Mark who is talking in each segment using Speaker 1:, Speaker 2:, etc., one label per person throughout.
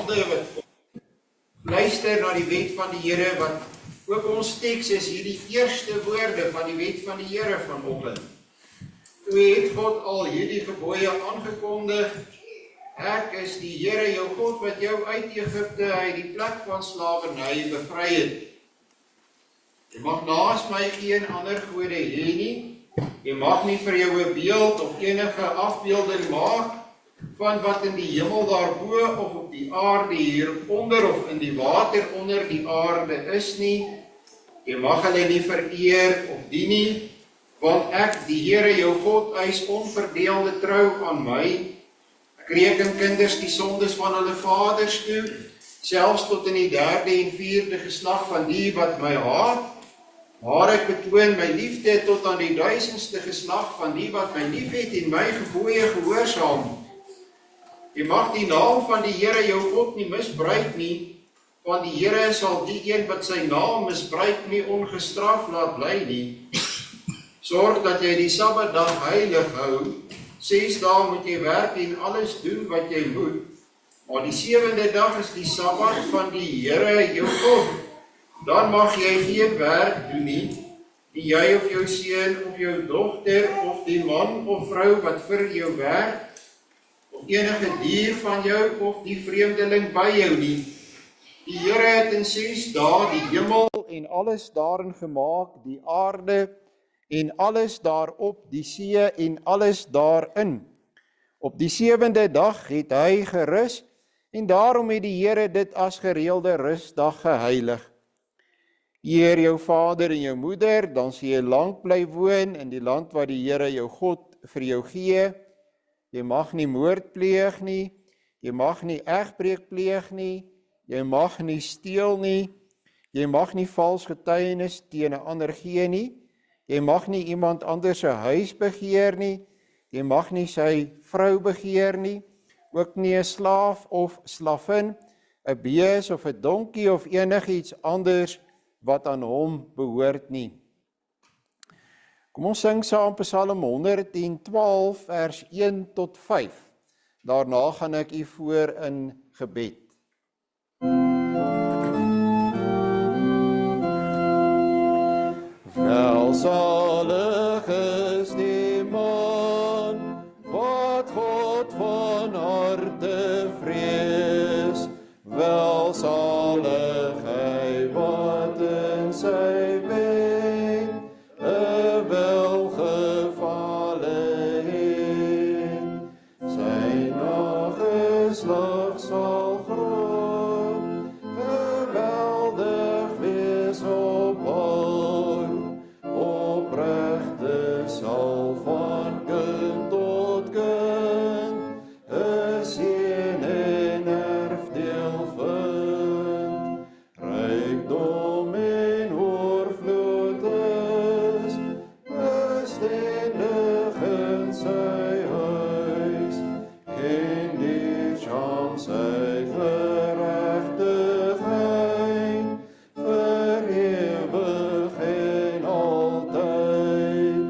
Speaker 1: hande wat luister na die wet van die Here, wat ook ons teks is hierdie eerste woorde van die wet van die Here vanoggend. Toe het God al hierdie gebooie aangekondig. Ek is die Here jou God wat jou uit Egipte uit die plek van slawerny bevry het. Jy mag naas my geen ander gode hê nie. Jy mag nie vir jou 'n beeld of enige afbeelding maak van wat in die hemel daarbo of op die aarde hieronder of in die water onder die aarde is nie. Jy mag hulle nie vereer of dien nie, want ek, die Here jou God, eis onverdeelde trou aan my. Ek reken kinders die sondes van hulle vaders toe, selfs tot in die 3de en 4de geslag van die wat my haat. Maar ek betoon my liefde tot aan die 1000ste geslag van die wat my liefhet en my gebooie gehoorsaam. Jy mag die naam van die Here jou God nie misbruik nie, want die Here sal die een wat sy naam misbruik nie ongestraf laat bly nie. Sorg dat jy die Sabbatdag heilig hou. 6 dae moet jy werk en alles doen wat jy moet. Maar die 7de dag is die Sabbat van die Here jou God. Dan mag jy geen werk doen nie, jy of jou seun of jou dogter of die man of vrou wat vir jou werk, of enige dier van jou of die vreemdeling by jou nie. Die Here het in 6 dae die hemel en alles daarin gemaak, die aarde en alles daarop, die see en alles daarin. Op die 7de dag het hy gerus en daarom het die Here dit as gereelde rusdag geheilig. Eer jou vader en jou moeder, dan sal jy lank bly woon in die land wat die Here jou God vir jou gee. Jy mag nie moord pleeg nie, jy mag nie egbreek pleeg nie, jy mag nie steel nie, jy mag nie vals getuienis teen 'n ander gee nie, jy mag nie iemand anders se huis begeer nie, jy mag nie sy vrou begeer nie, ook nie 'n slaaf of slavin, 'n bees of 'n donkie of enigiets anders wat aan hom behoort nie. Kom ons sing saam Psalm 112 vers 1 tot 5. Daarna gaan ek u voor in gebed. Welsalig is die man wat God van harte vrees. Welsalig hy wat in sy wet 'n welgevalle het. Sy nageslag sal groot, geweldig wees op aard. Opregte sal van kind tot kind 'n seën en erfdeel vind. Rykdom en oorvloed is bestendig in sy huis. En die saam sy geregtigheid vir ewig en altyd.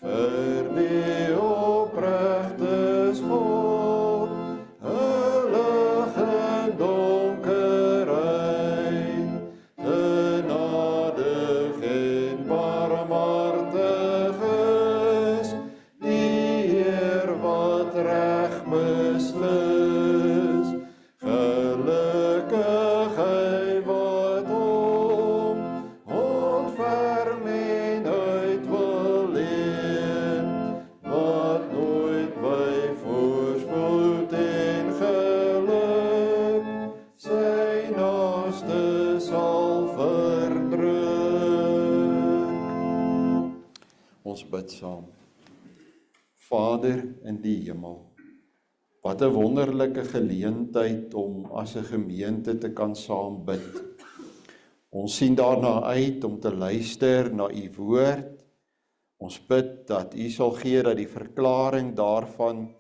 Speaker 1: Vir die opregtes God, lig en donkerheid, genadig en barmhartig is die Heer wat reg beslis. Gelukkig hy wat hom ontferm en uit wil leen, wat nooit by voorspoed en geluk sy naaste sal verdruk. Ons bid saam. Vader in die hemel, wat 'n wonderlike geleentheid om as 'n gemeente te kan saam bid. Ons sien daarna uit om te luister na u woord. Ons bid dat u sal gee dat die verklaring daarvan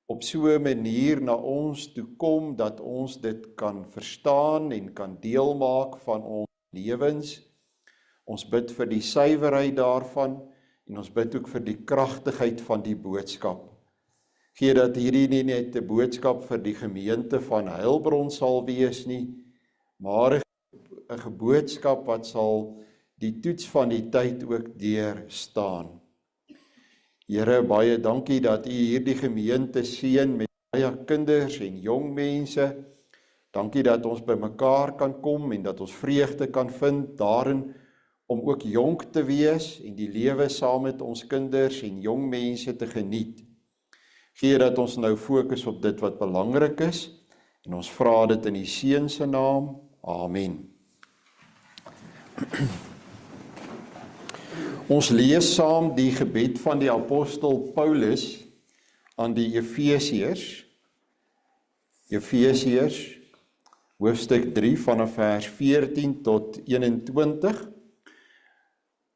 Speaker 1: op so 'n manier na ons toe kom dat ons dit kan verstaan en kan deel maak van ons lewens. Ons bid vir die suiwerheid daarvan en ons bid ook vir die kragtigheid van die boodskap.
Speaker 2: Gee dat hierdie nie net 'n boodskap vir die gemeente van Heilbron sal wees nie, maar 'n boodskap wat sal die toets van die tyd ook deurstaan. Here, baie dankie dat U hierdie gemeente seën met baie kinders en jong mense. Dankie dat ons by mekaar kan kom en dat ons vreugde kan vind daarin om ook jonk te wees en die lewe saam met ons kinders en jong mense te geniet. Gee dat ons nou fokus op dit wat belangrik is en ons vra dit in die Seun se naam. Amen. Ons lees saam die gebed van die apostel Paulus aan die Efesiërs. Efesiërs, hoofstuk 3 vanaf vers 14 tot 21.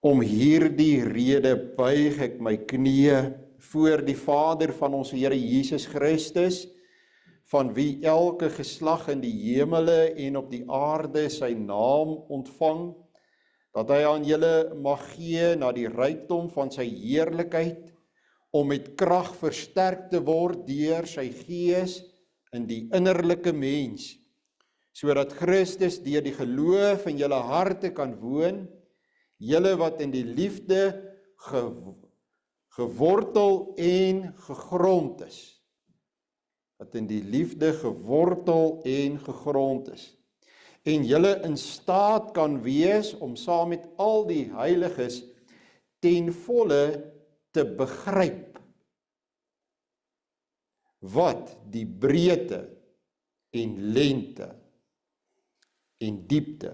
Speaker 2: Om hierdie rede buig ek my knieë voor die Vader van ons Here Jesus Christus, van wie elke geslag in die hemele en op die aarde sy naam ontvang, dat hy aan julle mag gee na die rykdom van sy heerlikheid, om met krag versterk te word deur sy Gees in die innerlike mens, sodat Christus deur die geloof in julle harte kan woon, julle wat in die liefde gewortel en gegrond is. Wat in die liefde gewortel en gegrond is. En julle in staat kan wees om saam met al die heiliges ten volle te begryp wat die breedte en lengte en diepte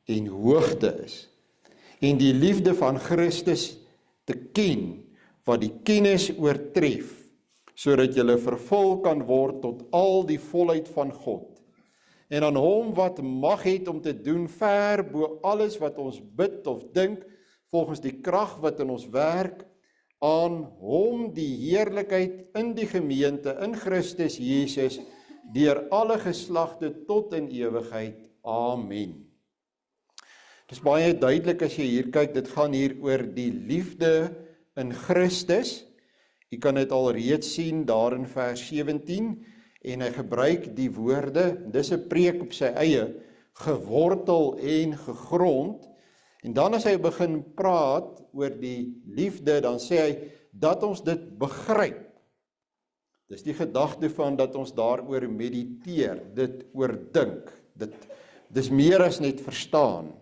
Speaker 2: en hoogte is, en die liefde van Christus te ken, wat die kennis oortref, sodat julle vervul kan word tot al die volheid van God, en aan hom wat mag het om te doen ver bo alles wat ons bid of dink, volgens die krag wat in ons werk, aan hom die heerlikheid in die gemeente, in Christus Jesus, deur alle geslagte tot in ewigheid. Amen. Dit is baie duidelik as jy hier kyk, dit gaan hier oor die liefde in Christus. Jy kan dit al reeds sien daar in vers 17, en hy gebruik die woorde, dis 'n preek op sy eie, gewortel en gegrond, en dan as hy begin praat oor die liefde, dan sê hy, dat ons dit begryp. Dis die gedagte van dat ons daaroor mediteer, dit oordink, dis meer as net verstaan.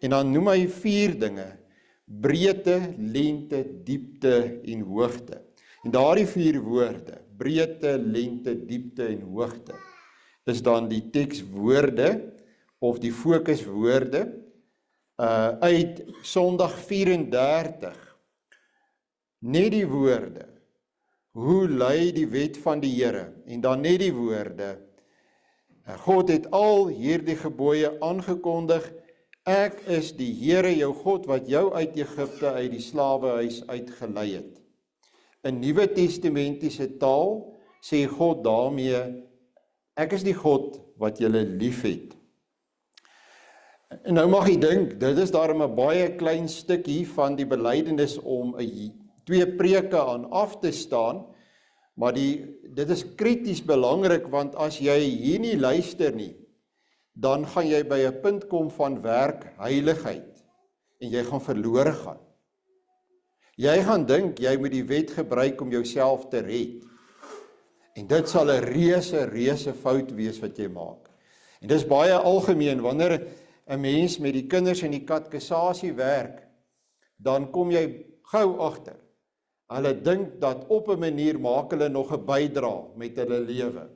Speaker 2: En dan noem hy 4 dinge, breedte, lengte, diepte en hoogte. En daardie 4 woorde, breedte, lengte, diepte en hoogte, is dan die tekswoorde, of die fokuswoorde, uit Sondag 34, net die woorde, hoe lei die wet van die Here, en dan net die woorde, God het al hierdie gebooie aangekondig, ek is die Here jou God, wat jou uit Egipte, uit die slawehuis uitgelei het. In Nuwe Testamentiese taal, sê God daarmee, ek is die God wat julle lief het. En nou mag jy dink, dit is daarom 'n baie klein stukkie van die belydenis om 2 preke aan af te staan, maar dit is krities belangrik, want as jy hier nie luister nie, dan gaan jy by 'n punt kom van werkheiligheid, en jy gaan verlore gaan. Jy gaan dink, jy moet die wet gebruik om jouself te red, en dit sal 'n reuse fout wees wat jy maak. En dit is baie algemeen, wanneer 'n mens met die kinders in die katekisasie werk, dan kom jy gou agter. Hulle dink dat op 'n manier maak hulle nog 'n bydra met hulle lewe.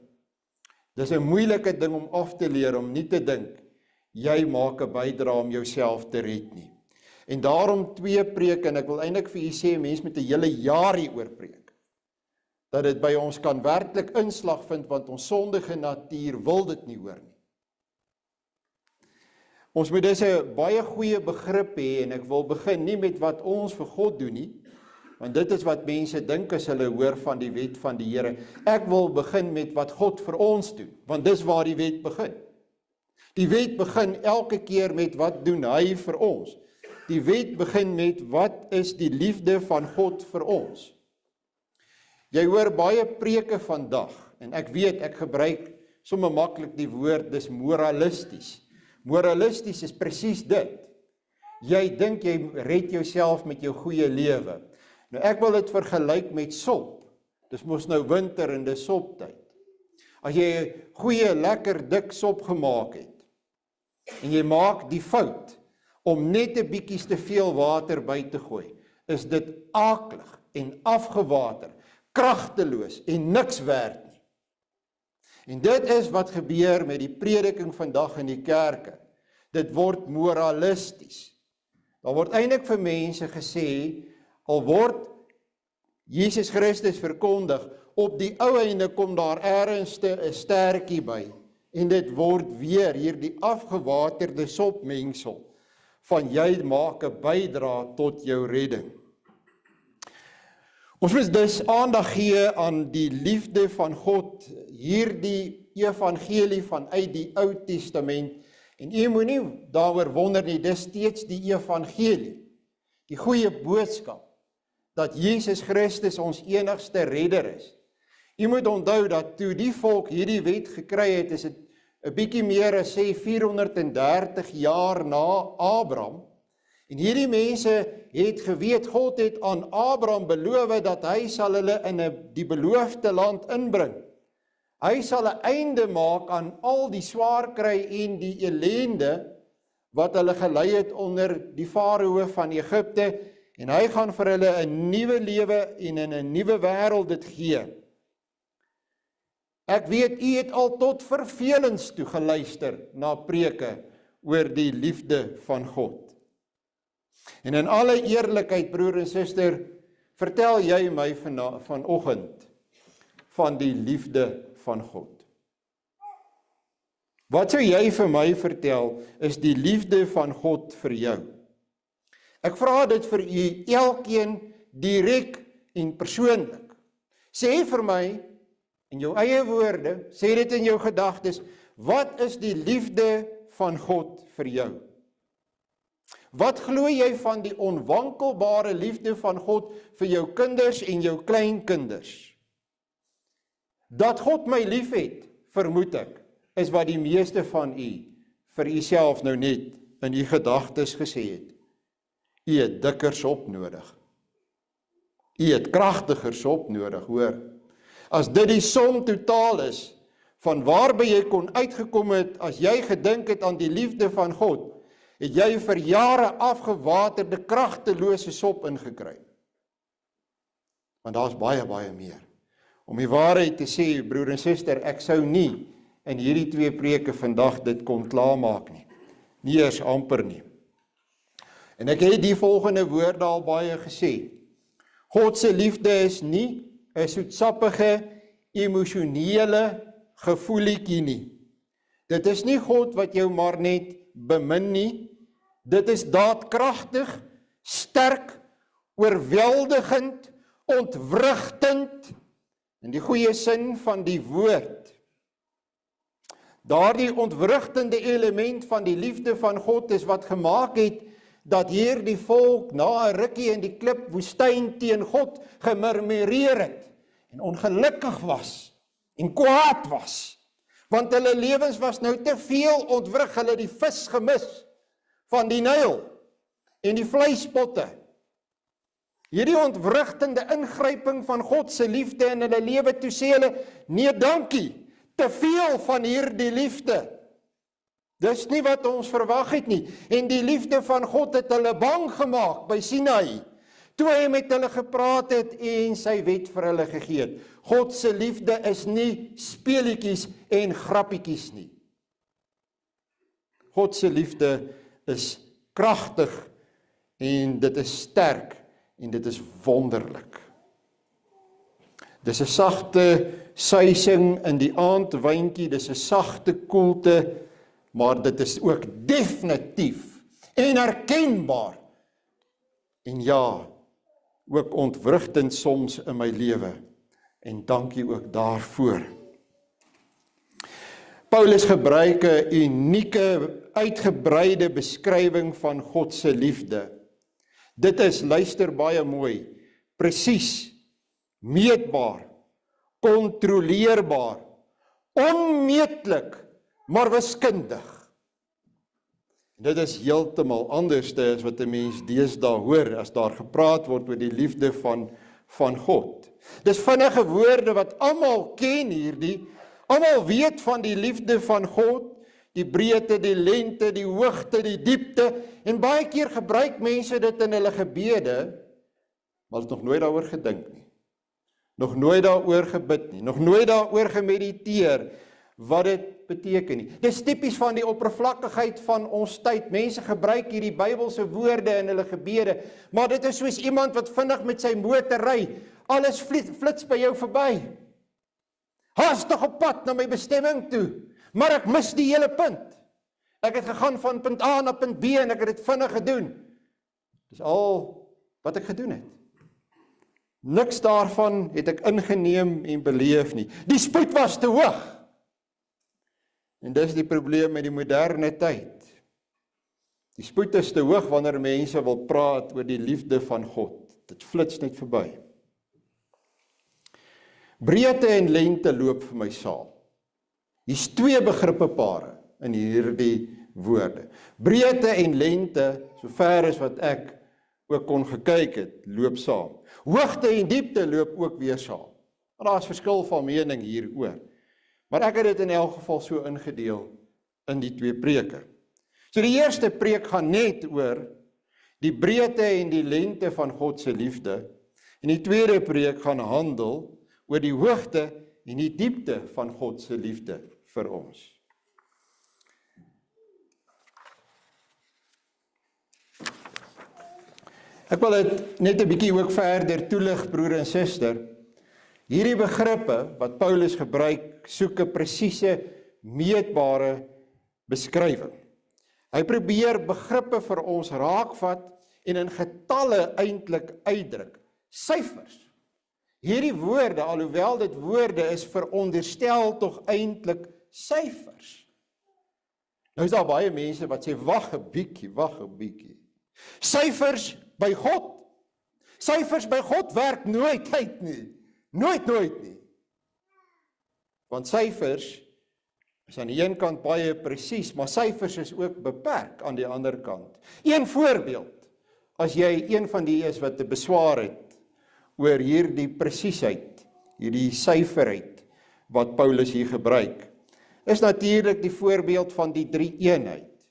Speaker 2: Dis 'n moeilike ding om af te leer, om nie te dink, jy maak 'n bydra om jouself te red nie. En daarom 2 preke, en ek wil eintlik vir u sê, mense met 'n hele jaar hieroor preek, dat dit by ons kan werklik inslag vind, want ons sondige natuur wil dit nie hoor nie. Ons moet dus 'n baie goeie begrip hê, en ek wil begin nie met wat ons vir God doen nie, want dit is wat mense dink as hulle hoor van die wet van die Here. Ek wil begin met wat God vir ons doen, want dis waar die wet begin. Die wet begin elke keer met wat doen hy vir ons. Die wet begin met wat is die liefde van God vir ons. Jy hoor baie preke vandag, en ek weet, ek gebruik sommer maklik die woord, dis moralisties. Moralisties is presies dit. Jy dink jy red jouself met jou goeie lewe. Nou ek wil dit vergelyk met sop. Dis mos nou winter en dis soptyd. As jy 'n goeie, lekker dik sop gemaak het, en jy maak die fout om net 'n bietjie te veel water by te gooi, is dit akelig en afgewater, kragteloos en niks werd nie. En dit is wat gebeur met die prediking vandag in die kerke. Dit word moralisties. Daar word eintlik vir mense gesê, al word Jesus Christus verkondig, op die ou einde kom daar ergens 'n stertjie by, en dit word weer hierdie afgewaterde sopmengsel, van jy maak 'n bydra tot jou redding. Ons moet dus aandag gee aan die liefde van God, hierdie evangelie vanuit die Ou Testament, en u moenie daaroor wonder nie, dis steeds die evangelie, die goeie boodskap, dat Jesus Christus ons enigste redder is. U moet onthou dat toe die volk hierdie wet gekry het, is dit 'n bietjie meer as sê 430 jaar na Abraham, en hierdie mense het geweet, God het aan Abraham beloof dat hy sal hulle in die beloofde land inbring. Hy sal 'n einde maak aan al die swaar kry en die ellende wat hulle gelei het onder die farao van Egipte, en hy gaan vir hulle 'n nuwe lewe en in 'n nuwe wêreld dit gee. Ek weet, u het al tot vervelings toe geluister na preke oor die liefde van God. En in alle eerlikheid, broer en suster, vertel jy my vanoggend van die liefde van God. Wat sou jy vir my vertel, is die liefde van God vir jou? Ek vra dit vir u elkeen direk en persoonlik. Sê vir my, in jou eie woorde, sê dit in jou gedagtes, wat is die liefde van God vir jou? Wat glo jy van die onwankelbare liefde van God vir jou kinders en jou kleinkinders? Dat God my lief het, vermoed ek, is wat die meeste van u vir uself nou net in u gedagtes gesê het. U het dikker sop nodig. U het kragtiger sop nodig, hoor. As dit die som totaal is, van waarby jy kon uitgekom het, as jy gedink het aan die liefde van God, het jy vir jare afgewaterde, kragtelose sop ingekry. Want daar is baie, baie meer. Om die waarheid te sê, broer en suster, ek sou nie in hierdie 2 preke vandag dit kon klaarmaak nie. Nie eers amper nie. En ek het die volgende woorde al baie gesê. God se liefde is nie 'n soetsappige, emosionele gevoelietjie nie. Dit is nie God wat jou maar net bemin nie. Dit is daadkragtig, sterk, oorweldigend, ontwrigtend, in die goeie sin van die woord. Daardie ontwrigtende element van die liefde van God is wat gemaak het, dat hierdie volk na 'n rukkie in die klipwoestyn teen God gemurmureer het, en ongelukkig was, en kwaad was, want hulle lewens was nou te veel ontwrig, hulle die vis gemis van die Nyl, en die vleispotte. Hierdie ontwrigtende ingryping van God se liefde in hulle lewe, toe sê hulle, nee dankie, te veel van hierdie liefde. Dis nie wat ons verwag het nie, en die liefde van God het hulle bang gemaak by Sinai, toe hy met hulle gepraat het en sy wet vir hulle gegee het. God se liefde is nie speelietjies en grappietjies nie. God se liefde is kragtig en dit is sterk en dit is wonderlik. Dis 'n sagte suising in die aandwyntjie, dis 'n sagte koelte, maar dit is ook definitief en herkenbaar. En ja, ook ontwrigtend soms in my lewe. En dankie ook daarvoor. Paulus gebruik 'n unieke, uitgebreide beskrywing van God se liefde. Dit is, luister baie mooi, presies meetbaar, kontroleerbaar, onmeetlik, maar wiskundig. Dit is heeltemal anders as wat 'n mens deesdae hoor as daar gepraat word oor die liefde van God. Dis vinnige woorde wat almal ken hierdie, almal weet van die liefde van God, die breedte, die lengte, die hoogte, die diepte, en baie keer gebruik mense dit in hulle gebede, maar het nog nooit daaroor gedink nie. Nog nooit daaroor gebid nie, nog nooit daaroor gemediteer, wat dit beteken nie. Dis tipies van die oppervlakkigheid van ons tyd. Mense gebruik hierdie Bybelse woorde in hulle gebede, maar dit is soos iemand wat vinnig met sy motor ry, alles flits by jou verby. Haastig op pad na my bestemming toe, maar ek mis die hele punt. Ek het gegaan van punt A na punt B en ek het dit vinnig gedoen. Dis al wat ek gedoen het. Niks daarvan het ek ingeneem en beleef nie. Die spoed was te hoog. En dis die probleem met die moderne tyd. Die spoed is te hoog wanneer mense wil praat oor die liefde van God. Dit flits net verby. Breedte en lengte loop vir my saam. Hier's twee begrippepare in hierdie woorde. Breedte en lengte, sover as wat ek ook kon gekyk het, loop saam. Hoogte en diepte loop ook weer saam. En daar is verskil van mening hieroor. Maar ek het dit in elk geval so ingedeel in die twee preke. So die eerste preek gaan net oor die breedte en die lengte van God se liefde. En die tweede preek gaan handel oor die hoogte en die diepte van God se liefde vir ons. Ek wil dit net 'n bietjie ook verder toelig, broer en suster. Hierdie begrippe wat Paulus gebruik, soek 'n presiese, meetbare beskrywing. Hy probeer begrippe vir ons raakvat en in getalle eintlik uitdruk. Syfers. Hierdie woorde, alhoewel dit woorde is, veronderstel tog eintlik syfers. Nou is daar baie mense wat sê, wag 'n bietjie. Syfers by God. Syfers by God werk nooit uit nie. Nooit nie. Want syfers is aan die een kant baie presies, maar syfers is ook beperk aan die ander kant. Een voorbeeld, as jy een van die is wat 'n beswaar het oor hierdie presiesheid, hierdie syferheid wat Paulus hier gebruik, is natuurlik die voorbeeld van die drie-eenheid.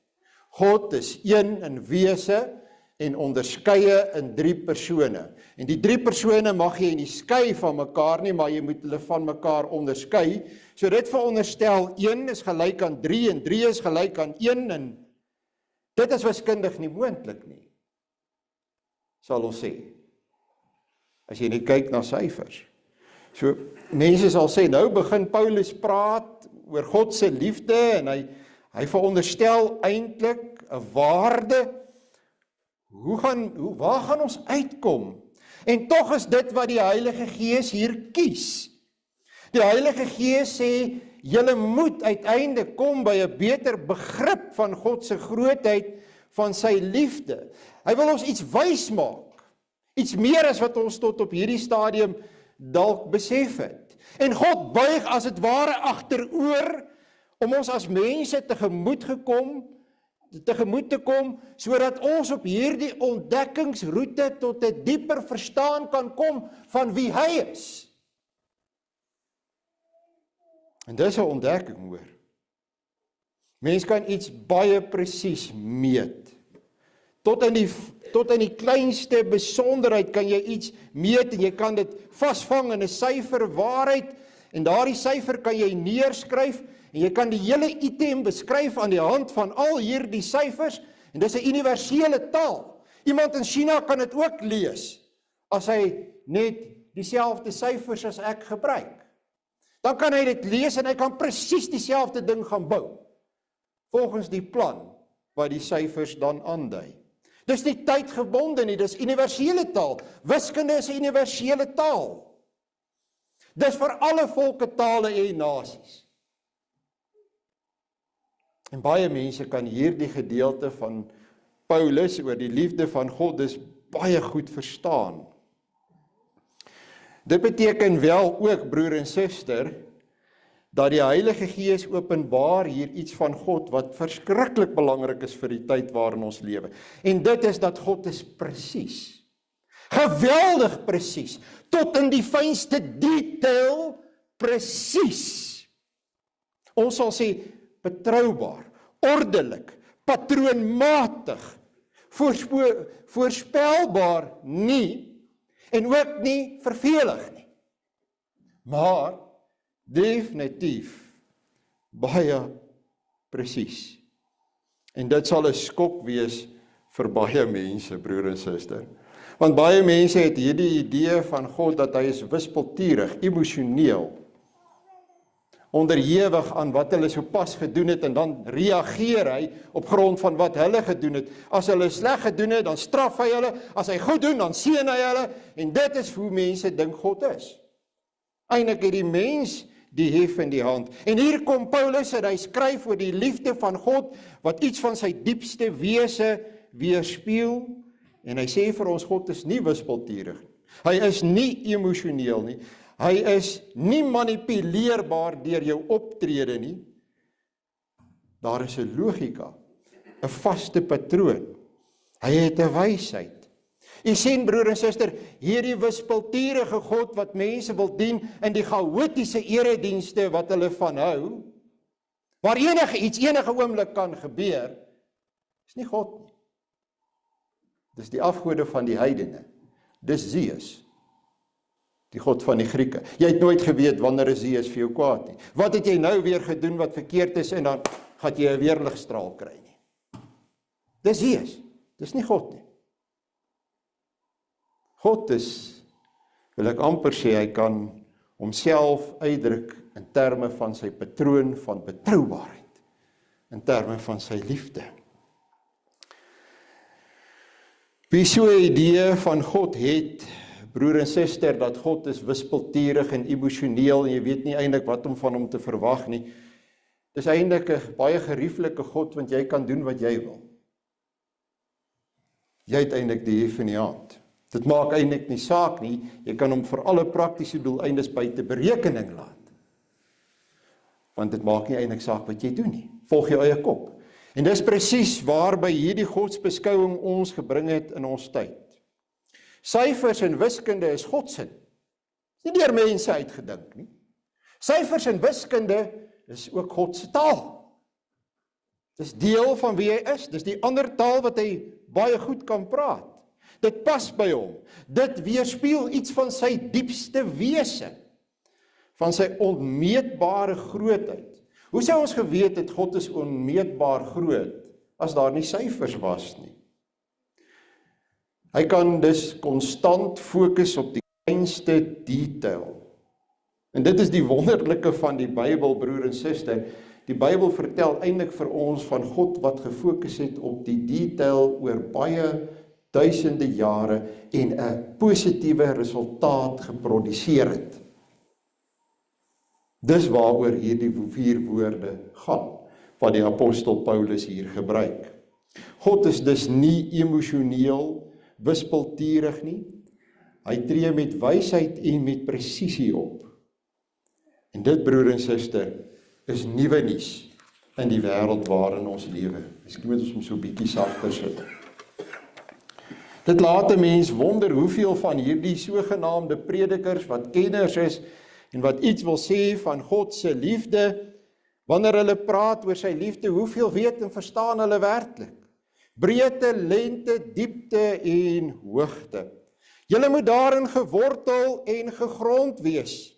Speaker 2: God is een in wese en onderskeie in drie persone. En die drie persone mag jy nie skei van mekaar nie, maar jy moet hulle van mekaar onderskei. So dit veronderstel 1 is gelyk aan 3 en 3 is gelyk aan 1 en dit is wiskundig nie moontlik nie, sal ons sê. As jy net kyk na syfers. So mense sal sê, nou begin Paulus praat oor God se liefde en hy veronderstel eintlik 'n waarde. Waar gaan ons uitkom? En tog is dit wat die Heilige Gees hier kies. Die Heilige Gees sê, julle moet uiteindelik kom by 'n beter begrip van God se grootheid, van sy liefde. Hy wil ons iets wys maak. Iets meer as wat ons tot op hierdie stadium dalk besef het. En God buig as dit ware agteroor om ons as mense tegemoet te kom, sodat ons op hierdie ontdekkingsroete tot 'n dieper verstaan kan kom van wie hy is. En dis 'n ontdekking, hoor. Mens kan iets baie presies meet. Tot in die kleinste besonderheid kan jy iets meet en jy kan dit vasvang in 'n syfer waarheid en daardie syfer kan jy neerskryf en jy kan die hele item beskryf aan die hand van al hierdie syfers en dis 'n universele taal. Iemand in China kan dit ook lees as hy net dieselfde syfers as ek gebruik. Dan kan hy dit lees en hy kan presies dieselfde ding gaan bou volgens die plan wat die syfers dan aandui. Dis nie tydgebonde nie, dis universele taal. Wiskunde is 'n universele taal. Dis vir alle volke, tale en nasies. En baie mense kan hierdie gedeelte van Paulus oor die liefde van God dus baie goed verstaan. Dit beteken wel ook, broer en suster, dat die Heilige Gees openbaar hier iets van God wat verskriklik belangrik is vir die tyd waarin ons lewe. En dit is dat God is presies. Geweldig presies, tot in die fynste detail presies. Ons sal sê betroubaar, ordelik, patroonmatig, voorspelbaar nie, en ook nie vervelig nie. Maar definitief baie presies. En dit sal 'n skok wees vir baie mense, broer en suster. Want baie mense het hierdie idee van God dat hy is wispelturig, emosioneel, onderhewig aan wat hulle sopas gedoen het en dan reageer hy op grond van wat hulle gedoen het. As hulle sleg gedoen het, dan straf hy hulle. As hy goed doen, dan seën hy hulle. En dit is hoe mense dink God is. Eintlik het die mens die hef in die hand. En hier kom Paulus en hy skryf oor die liefde van God, wat iets van sy diepste wese weerspieël. En hy sê vir ons, God is nie wispelturig. Hy is nie emosioneel nie. Hy is nie manipuleerbaar deur jou optrede nie. Daar is 'n logika, 'n vaste patroon. Hy het 'n wysheid. U sien, broer en suster, hierdie wispelturige God wat mense wil dien in die chaotiese eredienste wat hulle van hou, waar enige oomblik kan gebeur, is nie God nie. Dis die afgode van die heidene. Dis Zeus, die god van die Grieke. Jy het nooit geweet wanneer is Zeus vir jou kwaad nie. Wat het jy nou weer gedoen wat verkeerd is en dan gaan jy 'n weerligstraal kry nie. Dis Zeus, dis nie God nie. God is, wil ek amper sê, hy kan homself uitdruk in terme van sy patroon van betroubaarheid, in terme van sy liefde. Wie so 'n idee van God het, broer en suster, dat God is wispelturig en emosioneel en jy weet nie eintlik wat om van hom te verwag nie, dis eintlik 'n baie gerieflike God, want jy kan doen wat jy wil. Jy het eintlik die hef in die hand. Dit maak eintlik nie saak nie, jy kan hom vir alle praktiese doeleindes buite berekening laat. Want dit maak nie eintlik saak wat jy doen nie, volg jou eie kop. En dis presies waarby hierdie godsbeskouing ons gebring het in ons tyd. Syfers en wiskunde is godsin. Nie deur mense uitgedink nie. Syfers en wiskunde is ook God se taal. Dis deel van wie hy is, dis die ander taal wat hy baie goed kan praat. Dit pas by hom. Dit weerspieël iets van sy diepste wese, van sy onmeetbare grootheid. Hoe sou ons geweet het God is onmeetbaar groot as daar nie syfers was nie? Hy kan dus konstant fokus op die kleinste detail. En dit is die wonderlike van die Bybel, broer en suster. Die Bybel vertel eintlik vir ons van God wat gefokus het op die detail oor baie duisende jare en 'n positiewe resultaat geproduseer het. Dis waaroor hierdie 4 woorde gaan, wat die apostel Paulus hier gebruik. God is dus nie emosioneel, wispelturig nie. Hy tree met wysheid en met presisie op. En dit, broer en suster, is nuwe nuus in die wêreld waarin ons lewe. Miskien moet ons hom so 'n bietjie sagter sit. Dit laat 'n mens wonder hoeveel van hierdie sogenaamde predikers wat kenners is en wat iets wil sê van God se liefde, wanneer hulle praat oor sy liefde, hoeveel weet en verstaan hulle werklik? Breedte, lengte, diepte en hoogte. Julle moet daarin gewortel en gegrond wees.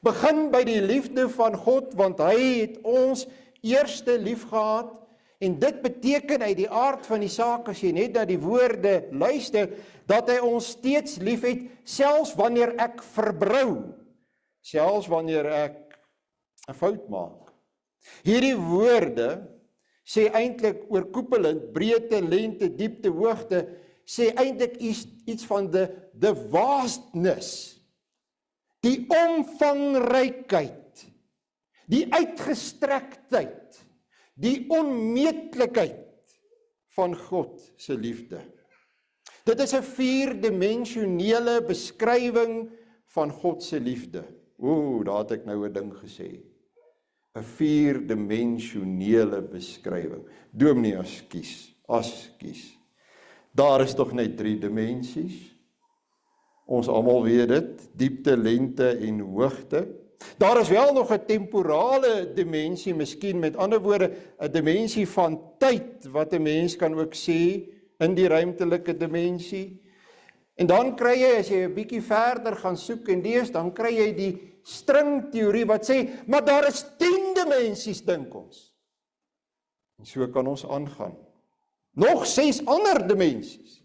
Speaker 2: Begin by die liefde van God, want hy het ons eerste lief gehad, en dit beteken uit die aard van die saak, as jy net na die woorde luister, dat hy ons steeds lief het, selfs wanneer ek verbrou, selfs wanneer ek 'n fout maak. Hierdie woorde sê eintlik oorkoepelend, breedte, lengte, diepte, hoogte, sê eintlik iets van the vastness, die omvangrykheid, die uitgestrektheid, die onmeetlikheid van God se liefde. Dit is 'n 4-dimensionele beskrywing van God se liefde. Daar het ek nou 'n ding gesê. 'n 4-dimensionele beskrywing. Dominee, askies. Daar is tog net 3 dimensies. Ons almal weet dit, diepte, lengte en hoogte. Daar is wel nog 'n temporale dimensie, miskien met ander woorde, 'n dimensie van tyd, wat 'n mens kan ook sê, in die ruimtelike dimensie. En dan kry jy, as jy 'n bietjie verder gaan soek en lees, dan kry jy die stringteorie wat sê, maar daar is 10 dimensies, dink ons. En so kan ons aangaan. Nog 6 ander dimensies,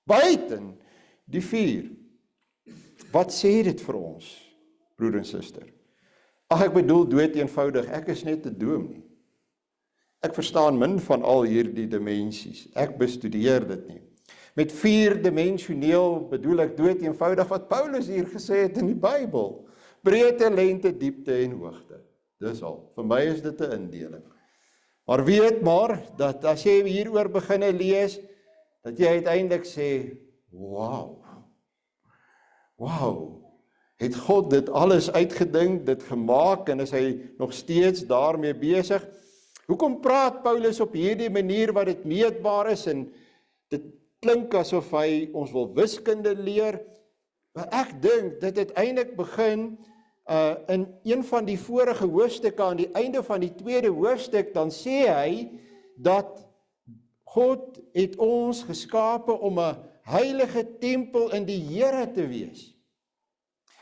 Speaker 2: buiten die 4. Wat sê dit vir ons, broer en suster? Ek bedoel dood eenvoudig, ek is net 'n dominee. Ek verstaan min van al hierdie dimensies, ek bestudeer dit nie. Met 4-dimensioneel bedoel ek dood eenvoudig wat Paulus hier gesê het in die Bybel. Breedte, lengte, diepte en hoogte. Dis al. Vir my is dit 'n indeling. Maar weet maar, dat as jy hieroor beginne lees, dat jy uiteindelik sê, wow, het God dit alles uitgedink, dit gemaak, en is hy nog steeds daarmee besig? Hoekom praat Paulus op hierdie manier wat dit meetbaar is, en dit klink asof hy ons wil wiskunde leer? Maar ek dink dit uiteindelik begin in een van die vorige hoofstukke, aan die einde van die 2de hoofstuk, dan sê hy dat God het ons geskape om 'n heilige tempel in die Here te wees.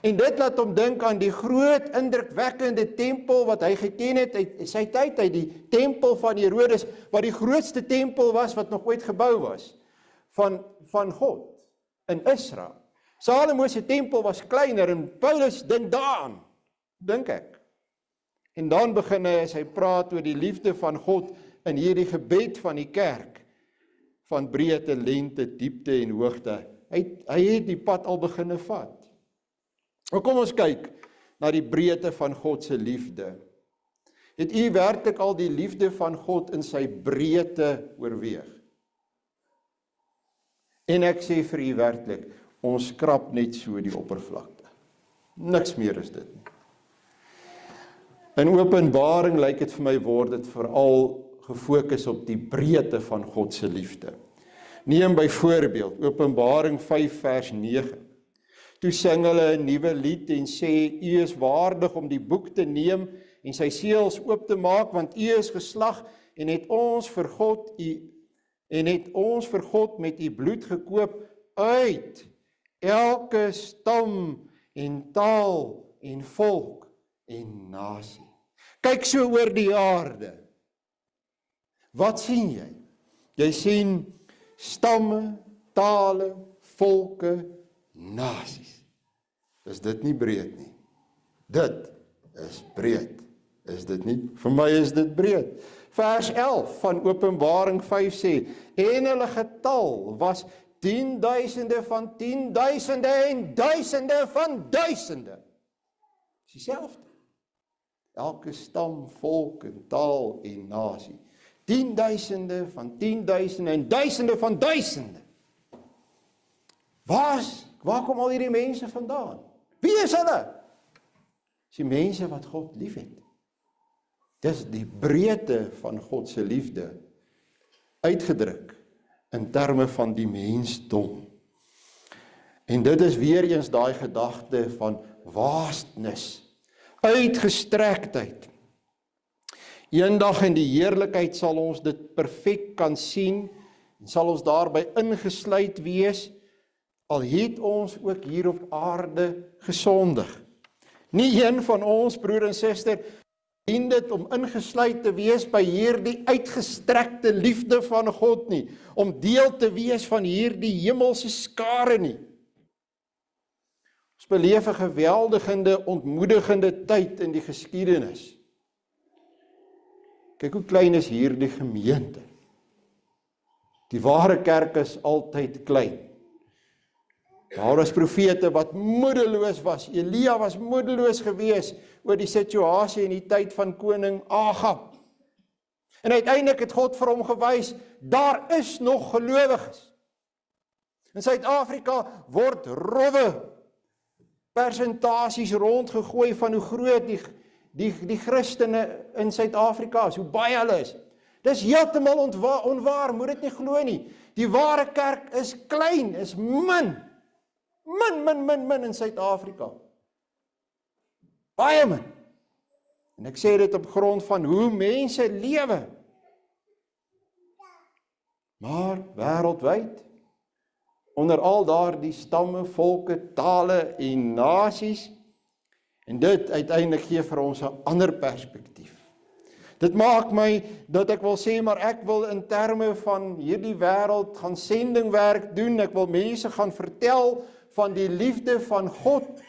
Speaker 2: En dit laat hom dink aan die groot indrukwekkende tempel wat hy geken het uit sy tyd, uit die tempel van Herodes, wat die grootste tempel was wat nog ooit gebou was van God in Israel. Salomo se tempel was kleiner, en Paulus dink daaraan, dink ek. En dan begin hy, as hy praat oor die liefde van God in hierdie gebed van die kerk, van breedte, lengte, diepte en hoogte. Hy het die pad al beginne vat. Maar kom ons kyk na die breedte van God se liefde. Het u werklik al die liefde van God in sy breedte oorweeg? En ek sê vir u werklik, ons krap net so die oppervlakte. Niks meer is dit nie. In Openbaring lyk dit vir my word dit veral gefokus op die breedte van God se liefde. Neem byvoorbeeld Openbaring 5 vers 9. Toe sing hulle 'n nuwe lied en sê, u is waardig om die boek te neem en sy seels oop te maak, want u is geslag en het ons vir God met u bloed gekoop uit elke stam en taal en volk en nasie. Kyk so oor die aarde. Wat sien jy? Jy sien stamme, tale, volke, nasies. Is dit nie breed nie? Dit is breed. Is dit nie? Vir my is dit breed. Vers 11 van Openbaring 5 sê, en hulle getal was 10.000 van 10.000 en duisende van duisende. Dis dieselfde. Elke stam, volk en taal en nasie. 10.000 van 10.000 en duisende van duisende. Waar kom al hierdie mense vandaan? Wie is hulle? Dis die mense wat God liefhet. Dis die breedte van God se liefde uitgedruk in terme van die mensdom. En dit is weer eens daai gedagte van vastness, uitgestrektheid. Eendag in die heerlikheid sal ons dit perfek kan sien en sal ons daarby ingesluit wees, al het ons ook hier op aarde gesondig. Nie een van ons, broer en suster, dien dit om ingesluit te wees by hierdie uitgestrekte liefde van God nie, om deel te wees van hierdie hemelse skare nie. Ons beleef 'n geweldigende, ontmoedigende tyd in die geskiedenis. Kyk hoe klein is hierdie gemeente. Die ware kerk is altyd klein. Daar was profete wat moedeloos was. Elia was moedeloos geweest oor die situasie in die tyd van koning Agab. En uiteindelik het God vir hom gewys, daar is nog gelowiges. In Suid-Afrika word rowwe persentasies rondgegooi van hoe groot die Christene in Suid-Afrika is, hoe baie hulle is. Dis heeltemal onwaar, moet dit nie glo nie. Die ware kerk is klein, is min in Suid-Afrika. Baie min. En ek sê dit op grond van hoe mense lewe. Maar wêreldwyd, onder al daardie stamme, volke, tale en nasies, en dit uiteindelik gee vir ons 'n ander perspektief. Dit maak my dat ek wil sê, maar ek wil in terme van hierdie wêreld gaan sendingwerk doen, ek wil mense gaan vertel van die liefde van God,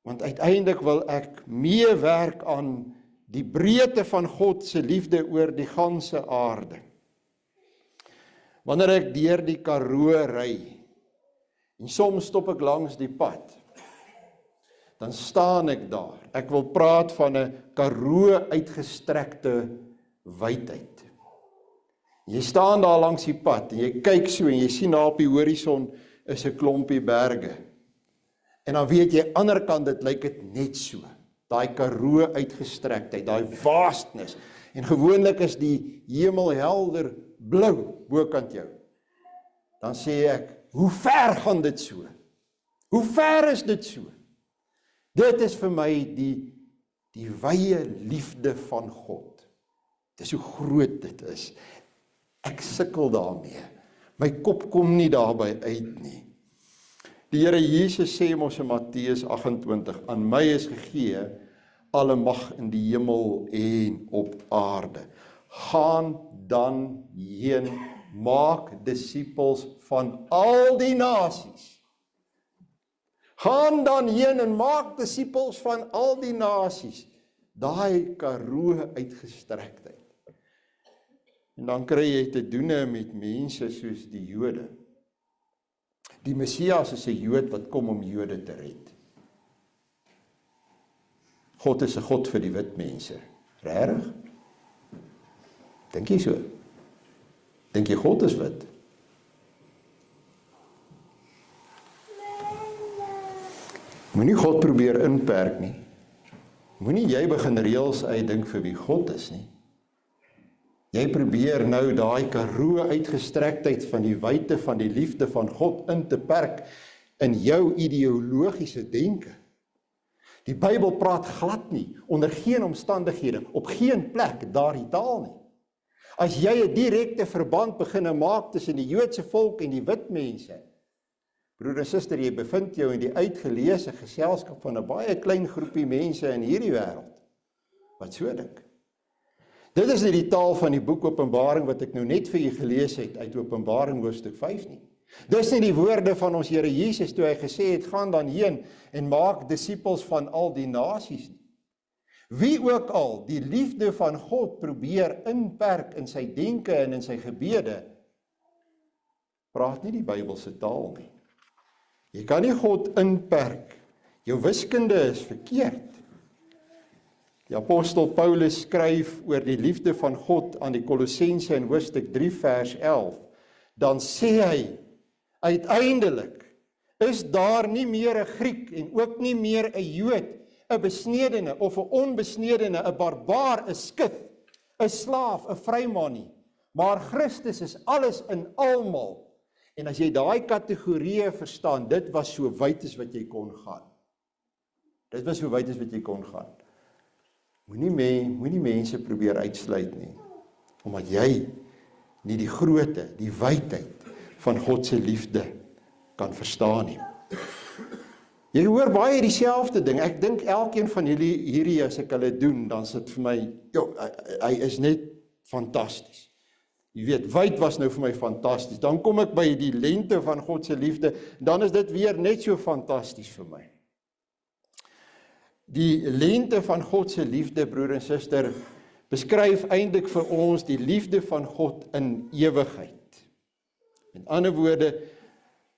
Speaker 2: want uiteindelik wil ek meewerk aan die breedte van God se liefde oor die ganse aarde. Wanneer ek deur die Karoo ry, en soms stop ek langs die pad, dan staan ek daar. Ek wil praat van 'n Karoo uitgestrekte wydheid. Jy staan daar langs die pad, en jy kyk so, en jy sien daar op die horison is 'n klompie berge. En dan weet jy, ander kant dit lyk dit net so. Daai Karoo uitgestrektheid, daai vastness. En gewoonlik is die hemel helder blou bokant jou. Dan sê ek, hoe ver gaan dit so? Hoe ver is dit so? Dit is vir my die wye liefde van God. Dis hoe groot dit is. Ek sukkel daarmee. My kop kom nie daarby uit nie. Die Here Jesus sê mos in Matteus 28, aan my is gegee alle mag in die hemel en op aarde. Gaan dan heen, maak disippels van al die nasies. Gaan dan heen en maak disippels van al die nasies. Daai Karoo uitgestrektheid. En dan kry jy te doen met mense soos die Jode. Die Messias is 'n Jood wat kom om Jode te red. God is 'n God vir die wit mense. Regtig? Dink jy so? Dink jy God is wit? Moenie God probeer inperk nie. Moenie jy begin reëls uitdink vir wie God is nie. Jy probeer nou daai Karoo uitgestrektheid van die wyte van die liefde van God in te perk in jou ideologiese denke. Die Bybel praat glad nie, onder geen omstandighede, op geen plek daardie taal nie. As jy 'n direkte verband begin maak tussen die Joodse volk en die wit mense, broer en suster, jy bevind jou in die uitgeleese geselskap van 'n baie klein groepie mense in hierdie wêreld, wat so dink. Dit is nie die taal van die boek Openbaring wat ek nou net vir julle gelees het uit Openbaring hoofstuk 5 nie. Dis nie die woorde van ons Here Jesus toe hy gesê het, gaan dan heen en maak disippels van al die nasies nie. Wie ook al die liefde van God probeer inperk in sy denke en in sy gebede, praat nie die Bybelse taal nie. Jy kan nie God inperk. Jou wiskunde is verkeerd. Die apostel Paulus skryf oor die liefde van God aan die Kolossense in hoofstuk 3 vers 11. Dan sê hy, uiteindelik is daar nie meer 'n Griek en ook nie meer 'n Jood, 'n besnedene of 'n onbesnedene, 'n barbaar, 'n skit, 'n slaaf, 'n vryman nie. Maar Christus is alles in almal. En as jy daai kategorieë verstaan, dit was so wyd as wat jy kon gaan. Dit was so wyd as wat jy kon gaan. Moenie mense probeer uitsluit nie, omdat jy nie die grootte, die wydheid van God se liefde kan verstaan nie. Jy hoor baie dieselfde ding. Ek dink elkeen van hierdie as ek hulle doen, dan sit vir my, hy is net fantasties. Jy weet, wyd was nou vir my fantasties. Dan kom ek by die lengte van God se liefde, dan is dit weer net so fantasties vir my. Die lengte van God se liefde, broer en suster, beskryf eintlik vir ons die liefde van God in ewigheid. Met ander woorde,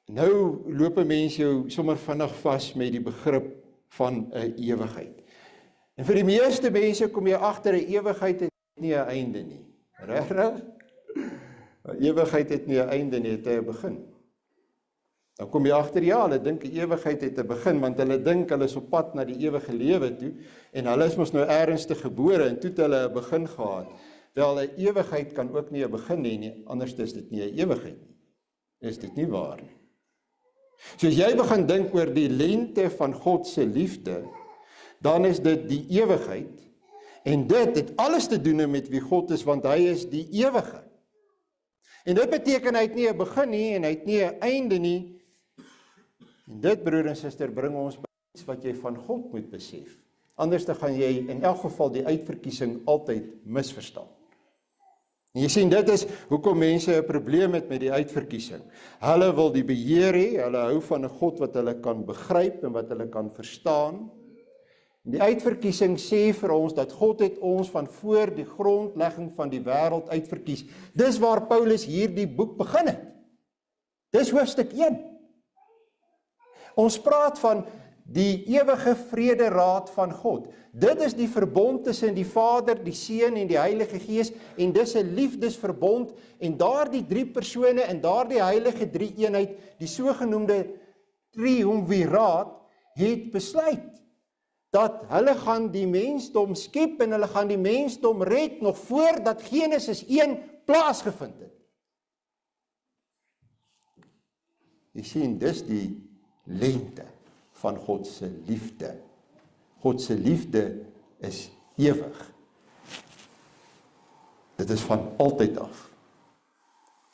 Speaker 2: nou loop 'n mens jou sommer vinnig vas met die begrip van 'n ewigheid. En vir die meeste mense kom jy agter 'n ewigheid het nie 'n einde nie. Regtig? Ewigheid het nie 'n einde nie, het 'n begin. Dan kom jy agter, ja, hulle dink die ewigheid het 'n begin, want hulle dink hulle is op pad na die ewige lewe toe, en hulle is mos nou ernstig gebore, en toe het hulle 'n begin gehad. Wel, 'n ewigheid kan ook nie 'n begin hê nie, anders is dit nie 'n ewigheid nie. Is dit nie waar nie? So as jy begin dink oor die lengte van God se liefde, dan is dit die ewigheid, en dit het alles te doen met wie God is, want hy is die ewige. En dit beteken hy het nie 'n begin nie, en hy het nie 'n einde nie. En dit, broer en suster, bring ons by iets wat jy van God moet besef. Anders dan gaan jy in elk geval die uitverkiesing altyd misverstaan. En jy sien, dit is hoekom mense 'n probleem het met die uitverkiesing. Hulle wil die beheer hê, hulle hou van 'n God wat hulle kan begryp en wat hulle kan verstaan. En die uitverkiesing sê vir ons dat God het ons van voor die grondlegging van die wêreld uitverkies. Dis waar Paulus hierdie boek begin het. Dis hoofstuk 1. Ons praat van die ewige vrederaad van God. Dit is die verbond tussen die Vader, die Seun en die Heilige Gees, en dis 'n liefdesverbond, en daardie drie persone en daardie heilige drie-eenheid, die sogenaamde triumviraat, het besluit dat hulle gaan die mensdom skep en hulle gaan die mensdom red nog voordat Genesis 1 plaasgevind het. Jy sien, dis die lengte van God se liefde. God se liefde is ewig. Dit is van altyd af.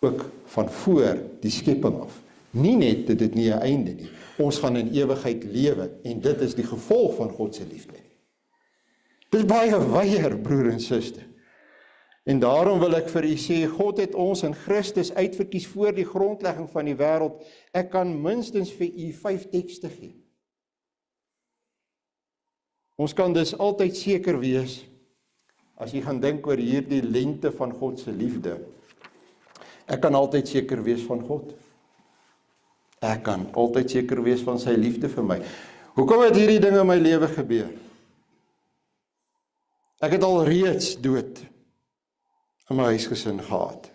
Speaker 2: Ook van voor die skepping af. Nie net dat dit nie 'n einde nie. Ons gaan in ewigheid lewe, en dit is die gevolg van God se liefde. Dit is baie wyer, broer en suster. En daarom wil ek vir u sê, God het ons in Christus uitverkies voor die grondlegging van die wêreld. Ek kan minstens vir u 5 tekste gee. Ons kan dus altyd seker wees, as jy gaan dink oor hierdie lengte van God se liefde, ek kan altyd seker wees van God. Ek kan altyd seker wees van sy liefde vir my. Hoekom het hierdie dinge in my lewe gebeur? Ek het al reeds dood in my huisgesin gehad.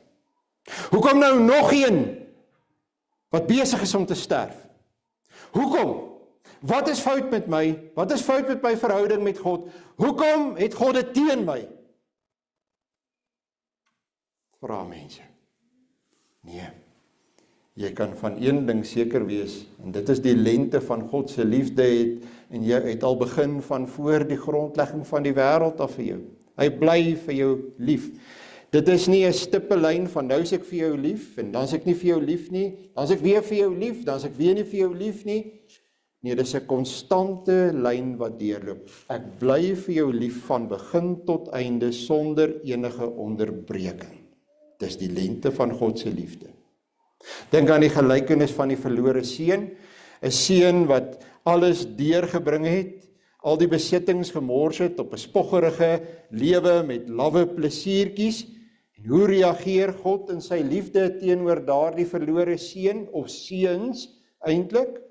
Speaker 2: Hoekom nou nog een wat besig is om te sterf? Hoekom? Wat is fout met my? Wat is fout met my verhouding met God? Hoekom het God dit teen my? Vra mense. Nee. Jy kan van een ding seker wees, en dit is die lengte van God se liefde het, en jy het al begin van voor die grondlegging van die wêreld af vir jou. Hy bly vir jou lief. Dit is nie 'n stippellyn van nou is ek vir jou lief, en dan is ek nie vir jou lief nie, dan is ek weer vir jou lief, dan is ek weer nie vir jou lief nie. Nee, dit is 'n konstante lyn wat deurloop. Ek bly vir jou lief van begin tot einde sonder enige onderbreking. Dis die lengte van God se liefde. Dink aan die gelykenis van die verlore seun, 'n seun wat alles deurgebring het, al die besittings gemors het op 'n spoggerige lewe met lawwe plesiertjies. En hoe reageer God in sy liefde teenoor daardie verlore seun of seuns eintlik?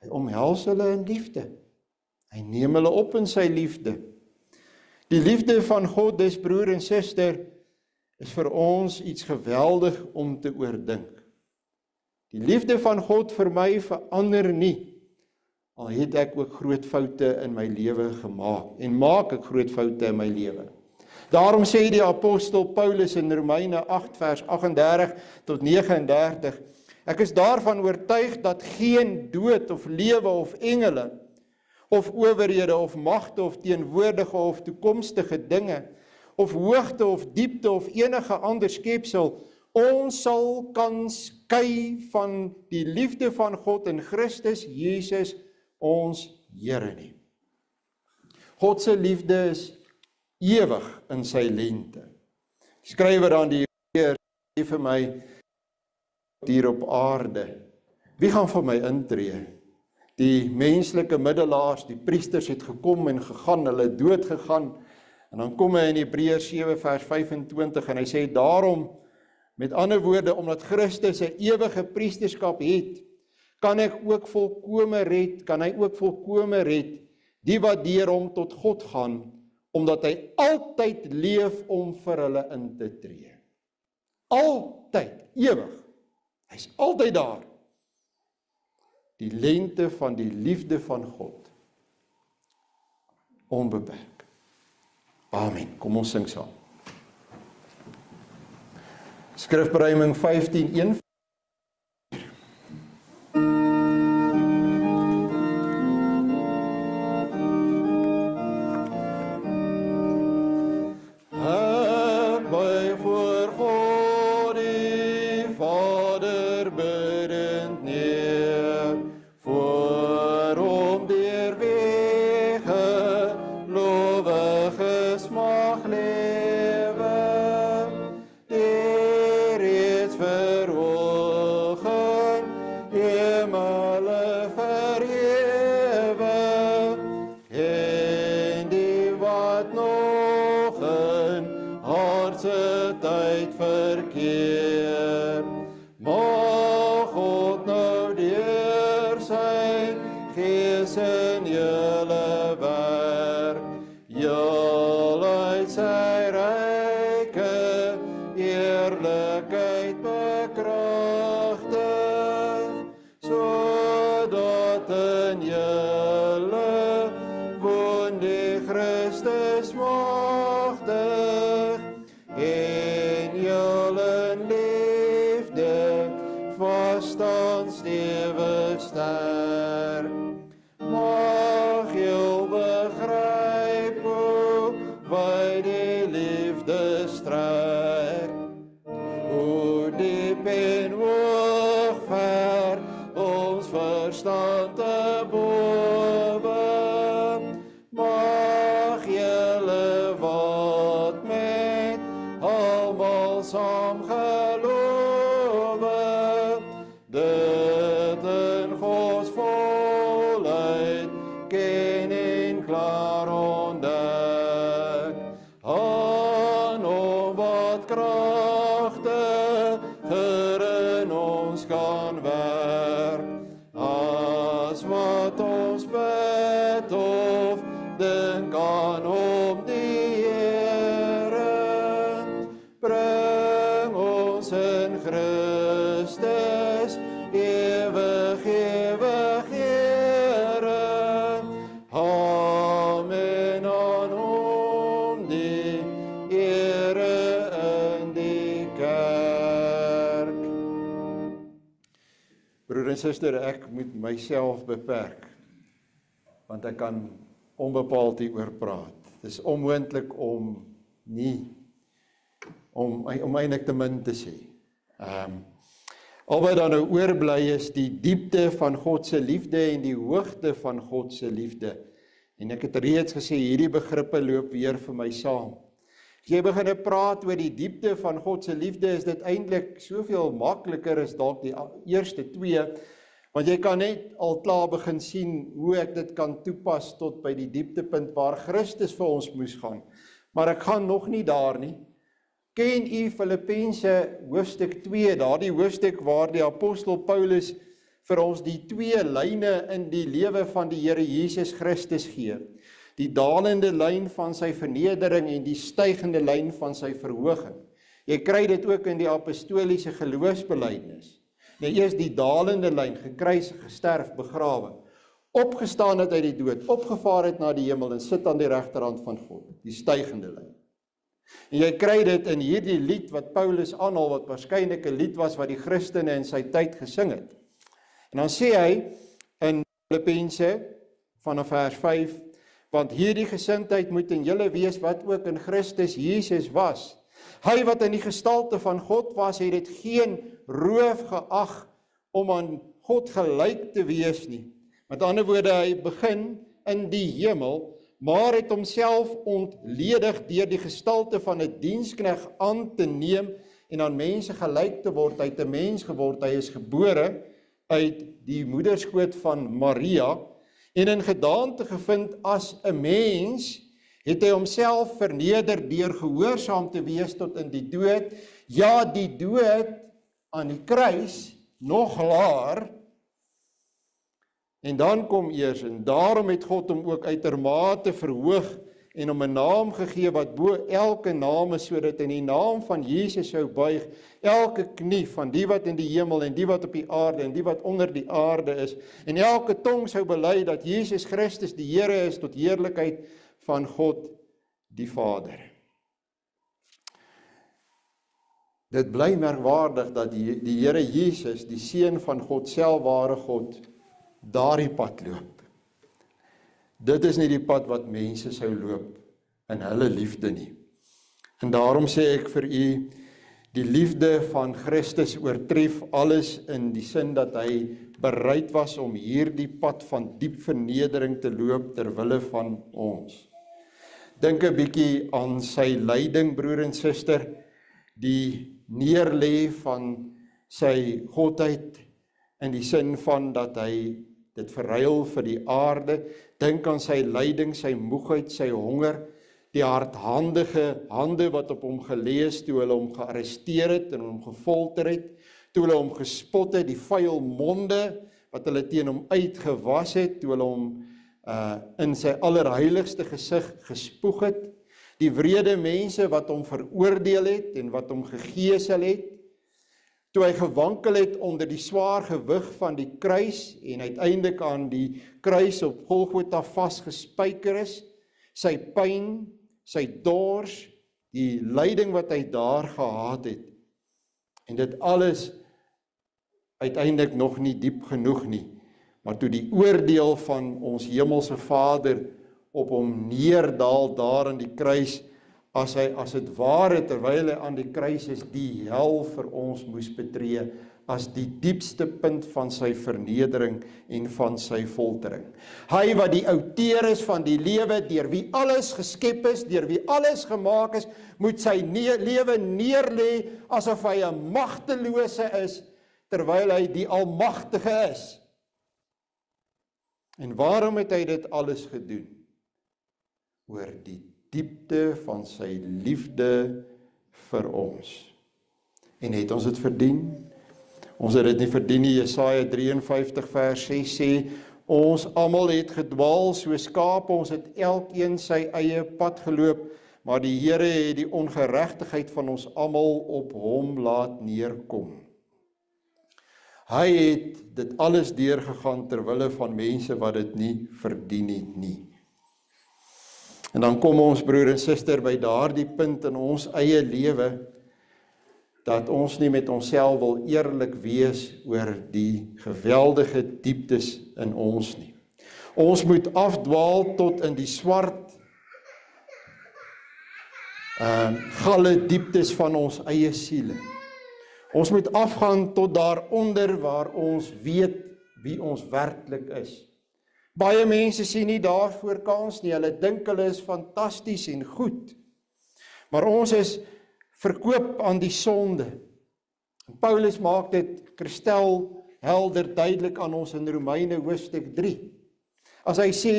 Speaker 2: Hy omhels hulle in liefde. Hy neem hulle op in sy liefde. Die liefde van God, dis broer en suster, is vir ons iets geweldig om te oordink. Die liefde van God vir my verander nie, al het ek ook groot foute in my lewe gemaak, en maak ek groot foute in my lewe. Daarom sê die apostel Paulus in Romeine 8 vers 38 tot 39, ek is daarvan oortuig dat geen dood of lewe of engele, of owerhede of magte of teenwoordige of toekomstige dinge, of hoogte of diepte of enige ander skepsel, ons sal kan skei van die liefde van God in Christus Jesus ons Here nie. God se liefde is ewig in sy lengte. Skrywer aan die Heer sê vir my hier op aarde, wie gaan vir my intree? Die menslike middelaars, die priesters het gekom en gegaan, hulle het dood gegaan, en dan kom hy in Hebreërs 7 vers 25 en hy sê daarom, met ander woorde, omdat Christus 'n ewige priesterskap het, kan hy ook volkome red, die wat deur hom tot God gaan, omdat hy altyd leef om vir hulle in te tree. Altyd, ewig. Hy's altyd daar. die lente van die liefde van God, onbeperk. Amen. Kom ons sing saam. Skrifberuiming 15:1. Broer en suster, ek moet myself beperk, want ek kan onbepaald hieroor praat. Het is onmoontlik om eintlik te min te sê. Al wat dan nou oorbly is die diepte van God se liefde en die hoogte van God se liefde. En ek het reeds gesê, hierdie begrippe loop weer vir my saam. As jy begin praat oor die diepte van God se liefde, is dit eintlik soveel makliker as dalk die eerste twee, want jy kan net al klaar begin sien hoe ek dit kan toepas tot by die dieptepunt waar Christus vir ons moes gaan. Maar ek gaan nog nie daar nie. Ken u Filippense hoofstuk 2, daardie hoofstuk waar die apostel Paulus vir ons die twee lyne in die lewe van die Here Jesus Christus gee. Die dalende lyn van sy vernedering en die stygende lyn van sy verhoging. Jy kry dit ook in die apostoliese geloofsbelijdenis. Eers die dalende lyn, gekruisig, gesterf, begrawe, opgestaan het uit die dood, opgevaar het na die hemel en sit aan die regterhand van God, die stygende lyn. En jy kry dit in hierdie lied wat Paulus aanhaal, wat waarskynlik 'n lied was wat die Christene in sy tyd gesing het. En dan sê hy in Filippense vanaf vers 5, want hierdie gesindheid moet in julle wees wat ook in Christus Jesus was. Hy wat in die gestalte van God was, het dit geen roof geag om aan God gelyk te wees nie. Met ander woorde, hy begin in die hemel, maar het homself ontledig deur die gestalte van 'n diensknegt aan te neem en aan mense gelyk te word. Hy het 'n mens geword, hy is gebore uit die moederskoot van Maria, en in gedaante gevind as 'n mens, het hy homself verneder deur gehoorsaam te wees tot in die dood, ja, die dood aan die kruis, nog laer, en dan kom eers, en daarom het God hom ook uitermate verhoog en hom 'n naam gegee wat bo elke naam is, sodat in die naam van Jesus sou buig elke knie van die wat in die hemel en die wat op die aarde en die wat onder die aarde is, en elke tong sou bely dat Jesus Christus die Here is, tot heerlikheid van God die Vader. Dit bly merkwaardig dat die Here Jesus, die Seun van God, selfware God, daardie pad loop. Dit is nie die pad wat mense sou loop in hulle liefde nie. En daarom sê ek vir u, die liefde van Christus oortref alles in die sin dat hy bereid was om hierdie pad van diep vernedering te loop ter wille van ons. Dink 'n bietjie aan sy lyding, broer en suster, die neerlê van sy godheid in die sin van dat hy dit verruil vir die aarde. Dink aan sy lyding, sy moegheid, sy honger, die hardhandige hande wat op hom gelê is toe hulle hom gearresteer het en hom gefolter het, toe hulle hom gespot het, die vuil monde wat hulle teen hom uitgewas het, toe hulle hom in sy allerheiligste gesig gespoeg het, die wrede mense wat hom veroordeel het en wat hom gegeesel het, toe hy gewankel het onder die swaar gewig van die kruis en uiteindelik aan die kruis op Golgotha vasgespijker is, sy pyn, sy dors, die lyding wat hy daar gehad het, en dit alles uiteindelik nog nie diep genoeg nie, maar toe die oordeel van ons hemelse Vader op hom neerdaal daar aan die kruis, as hy as het ware terwyl hy aan die kruis is, die hel vir ons moes betree, as die diepste punt van sy vernedering en van sy foltering. Hy wat die outeur is van die lewe, deur wie alles geskep is, deur wie alles gemaak is, moet sy lewe neerlê asof hy 'n magtelose is, terwyl hy die Almagtige is. En waarom het hy dit alles gedoen? Oor die diepte van sy liefde vir ons. En het ons dit verdien? Ons het dit nie verdien nie. Jesaja 53 vers 6 sê, ons almal het gedwaal soos skape, ons het elkeen sy eie pad geloop, maar die Here het die ongeregtigheid van ons almal op hom laat neerkom. Hy het dit alles deurgegaan ter wille van mense wat dit nie verdien het nie. En dan kom ons, broer en suster, by daardie punt in ons eie lewe, dat ons nie met onsself wil eerlik wees oor die geweldige dieptes in ons nie. Ons moet afdwaal tot in die swart galle dieptes van ons eie siele. Ons moet afgaan tot daaronder waar ons weet wie ons werklik is. Baie mense sien nie daarvoor kans nie, hulle dink hulle is fantasties en goed, maar ons is verkoop aan die sonde. Paulus maak dit kristel helder duidelik aan ons in Romeine hoofstuk 3. As hy sê,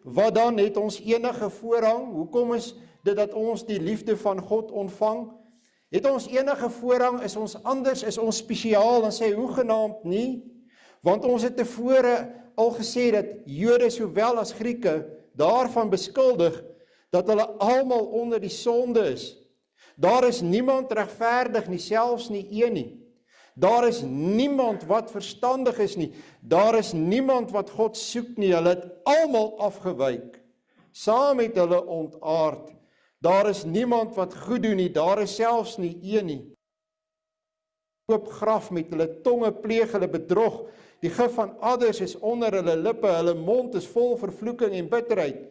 Speaker 2: wat dan, het ons enige voorrang? Hoekom is dit dat ons die liefde van God ontvang? Het ons enige voorrang? Is ons anders? Is ons spesiaal? Dan sê hy, hoegenaamd nie, want ons het tevore al gesê dat Jode sowel as Grieke daarvan beskuldig dat hulle almal onder die sonde is. Daar is niemand regverdig nie, selfs nie een nie. Daar is niemand wat verstandig is nie. Daar is niemand wat God soek nie. Hulle het almal afgewyk. Saam met hulle ontaard. Daar is niemand wat goed doen nie. Daar is selfs nie een nie. Oop graf met hulle tonge pleeg hulle bedrog. Die gif van adders is onder hulle lippe. Hulle mond is vol vervloeking en bitterheid.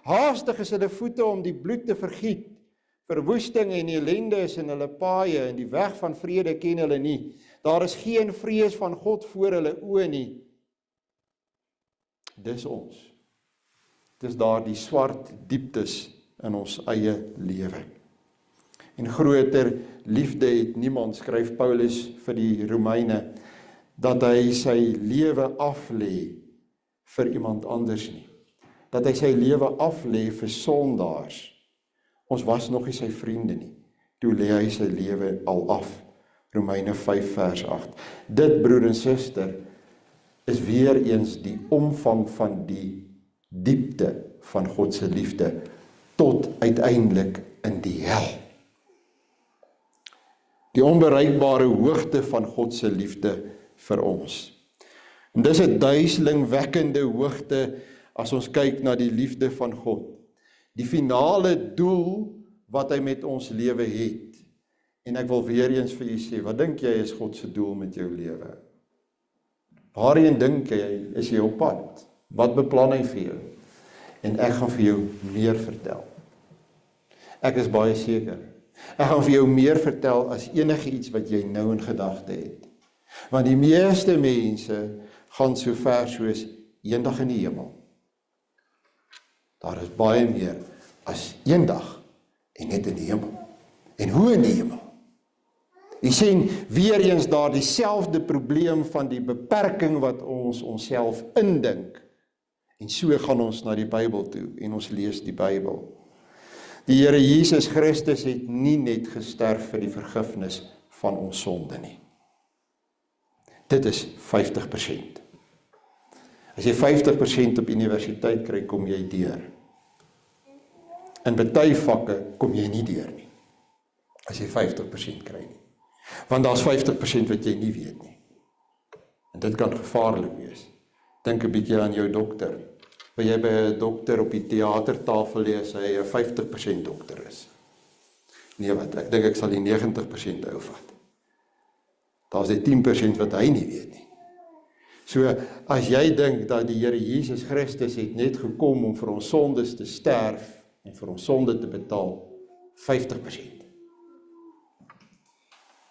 Speaker 2: Haastig is hulle voete om die bloed te vergiet. Verwoesting en ellende is in hulle paaie, en die weg van vrede ken hulle nie. Daar is geen vrees van God voor hulle oë nie. Dis ons. Dis daar die swart dieptes in ons eie lewe. En groter liefde het niemand, skryf Paulus vir die Romeine, dat hy sy lewe aflê vir iemand anders nie. Dat hy sy lewe aflê vir sondaars. Ons was nog nie sy vriende nie. Toe lê hy sy lewe al af. Romeine 5 vers 8. Dit, broer en suster, is weer eens die omvang van die diepte van God se liefde tot uiteindelik in die hel. Die onbereikbare hoogte van God se liefde vir ons. En dis 'n duiselingwekkende hoogte as ons kyk na die liefde van God. Die finale doel wat hy met ons lewe het. En ek wil weer eens vir u sê, wat dink jy is God se doel met jou lewe? Waarheen dink jy is jy op pad? Wat beplan hy vir jou? En ek gaan vir jou meer vertel. Ek is baie seker. Ek gaan vir jou meer vertel as enige iets wat jy nou in gedagte het. Want die meeste mense gaan so ver soos eendag in die hemel. Daar is baie meer as eendag en net in die hemel. En hoe in die hemel? Jy sien weer eens daar dieselfde probleem van die beperking wat ons onsself indink. En so gaan ons na die Bybel toe en ons lees die Bybel. Die Here Jesus Christus het nie net gesterf vir die vergifnis van ons sonde nie. Dit is 50%. As jy 50% op universiteit kry, kom jy deur. In baie vakke kom jy nie deur nie. As jy 50% kry nie. Want daar's 50% wat jy nie weet nie. En dit kan gevaarlik wees. Dink 'n bietjie aan jou dokter. Wil jy by 'n dokter op die teatertafel lees, hy 'n 50% dokter is? Nee, wat, ek dink ek sal die 90% hou vat. Daar's die 10% wat hy nie weet nie. So, as jy dink dat die Here Jesus Christus het net gekom om vir ons sondes te sterf en vir ons sonde te betaal, 50%.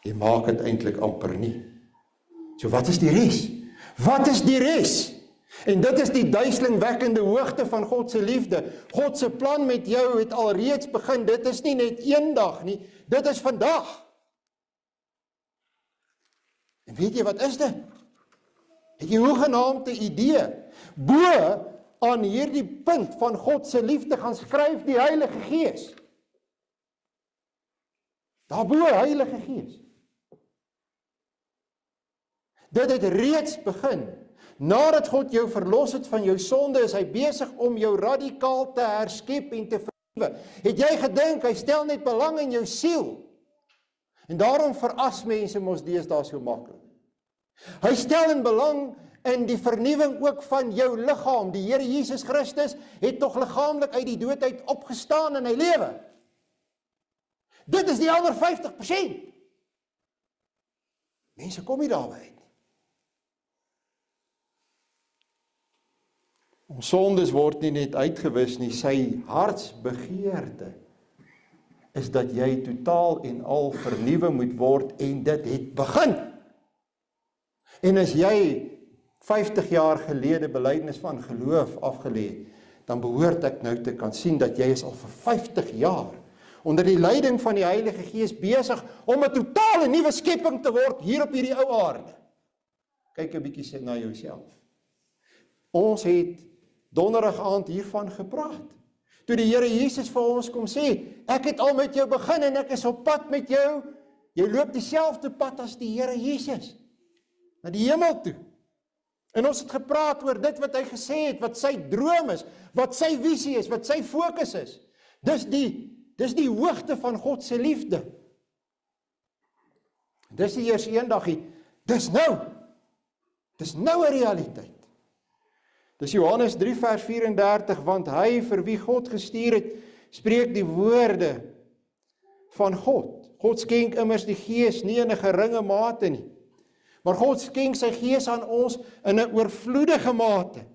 Speaker 2: Jy maak dit eintlik amper nie. So wat is die res? Wat is die res? En dit is die duiselingwekkende hoogte van God se liefde. God se plan met jou het alreeds begin. Dit is nie net eendag nie, dit is vandag. En weet jy wat is dit? Het jy hoegenaamd 'n idee? Bo aan hierdie punt van God se liefde gaan skryf die Heilige Gees. Daarbo Heilige Gees. Dit het reeds begin. Nadat God jou verlos het van jou sonde, is hy besig om jou radikaal te herskep en te vernuwe. Het jy gedink, hy stel net belang in jou siel? En daarom veras mense mos deesdae so maklik. Hy stel in belang in die vernuwing ook van jou liggaam. Die Here Jesus Christus het tog liggaamlik uit die dood uit opgestaan en hy lewe. Dit is die ander 50%. Mense kom nie daarby uit. Ons sondes word nie net uitgewis nie, sy hartsbegeerte is dat jy totaal en al vernuwe moet word en dit het begin. En as jy 50 jaar gelede belydenis van geloof afgelê, dan behoort ek nou te kan sien dat jy is al vir 50 jaar onder die leiding van die Heilige Gees besig om 'n totale nuwe skepping te word hier op hierdie ou aarde. Kyk 'n bietjie na jouself. Ons het donderdag aand hiervan gepraat. Toe die Here Jesus vir ons kom sê, ek het al met jou begin en ek is op pad met jou. Jy loop dieselfde pad as die Here Jesus. Na die hemel toe. En ons het gepraat oor dit wat hy gesê het, wat sy droom is, wat sy visie is, wat sy fokus is. Dis die hoogte van God se liefde. Dis nie eers eendagie, dis nou. Dis nou 'n realiteit. Dis Johannes 3 vers 34, want hy vir wie God gestuur het, spreek die woorde van God. God skenk immers die Gees nie in 'n geringe mate nie. Maar God skenk sy Gees aan ons in 'n oorvloedige mate.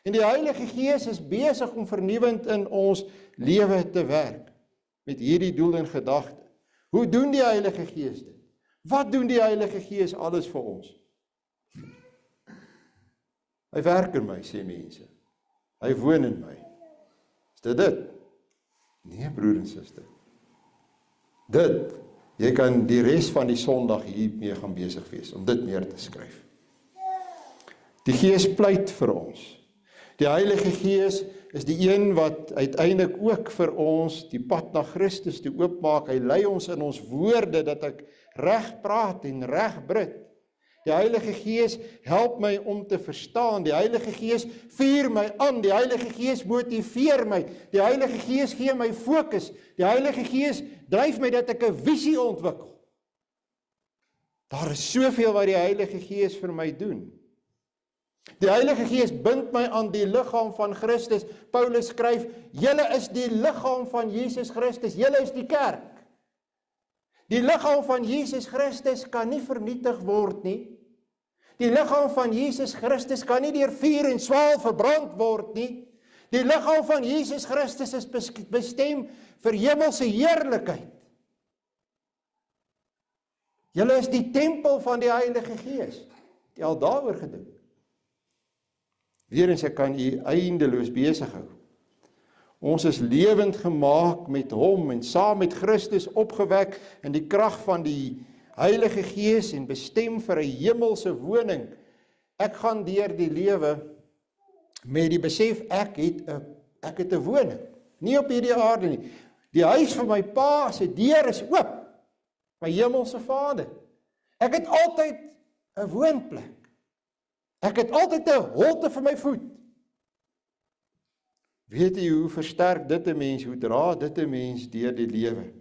Speaker 2: En die Heilige Gees is besig om vernuwend in ons lewe te werk. Met hierdie doel in gedagte. Hoe doen die Heilige Gees dit? Wat doen die Heilige Gees alles vir ons? Hy werk in my, sê mense. Hy woon in my. Is dit? Nee, broer en suster. Dit, jy kan die res van die Sondag hiermee gaan besig wees, om dit neer te skryf. Die Gees pleit vir ons. Die Heilige Gees is die een wat uiteindelik ook vir ons die pad na Christus toe oopmaak. Hy lei ons in ons woorde dat ek reg praat en reg bid. Die Heilige Gees help my om te verstaan. Die Heilige Gees vuur my aan. Die Heilige Gees motiveer my. Die Heilige Gees gee my fokus. Die Heilige Gees dryf my dat ek 'n visie ontwikkel. Daar is soveel wat die Heilige Gees vir my doen. Die Heilige Gees bind my aan die liggaam van Christus. Paulus skryf, julle is die liggaam van Jesus Christus. Julle is die kerk. Die liggaam van Jesus Christus kan nie vernietig word nie. Die liggaam van Jesus Christus kan nie deur vuur en swaal verbrand word nie. Die liggaam van Jesus Christus is bestem vir hemelse heerlikheid. Julle is die tempel van die Heilige Gees. Het jy al daaroor gedink? Weerens, ek kan u eindeloos besig hou. Ons is lewend gemaak met hom en saam met Christus opgewek in die krag van die Heilige Gees en bestem vir 'n hemelse woning. Ek gaan deur die lewe met die besef ek het 'n woning, nie op hierdie aarde nie. Die huis van my pa se deur is oop. My hemelse Vader. Ek het altyd 'n woonplek. Ek het altyd 'n holte vir my voet. Weet jy hoe versterk dit 'n mens, hoe dra dit 'n mens deur die lewe?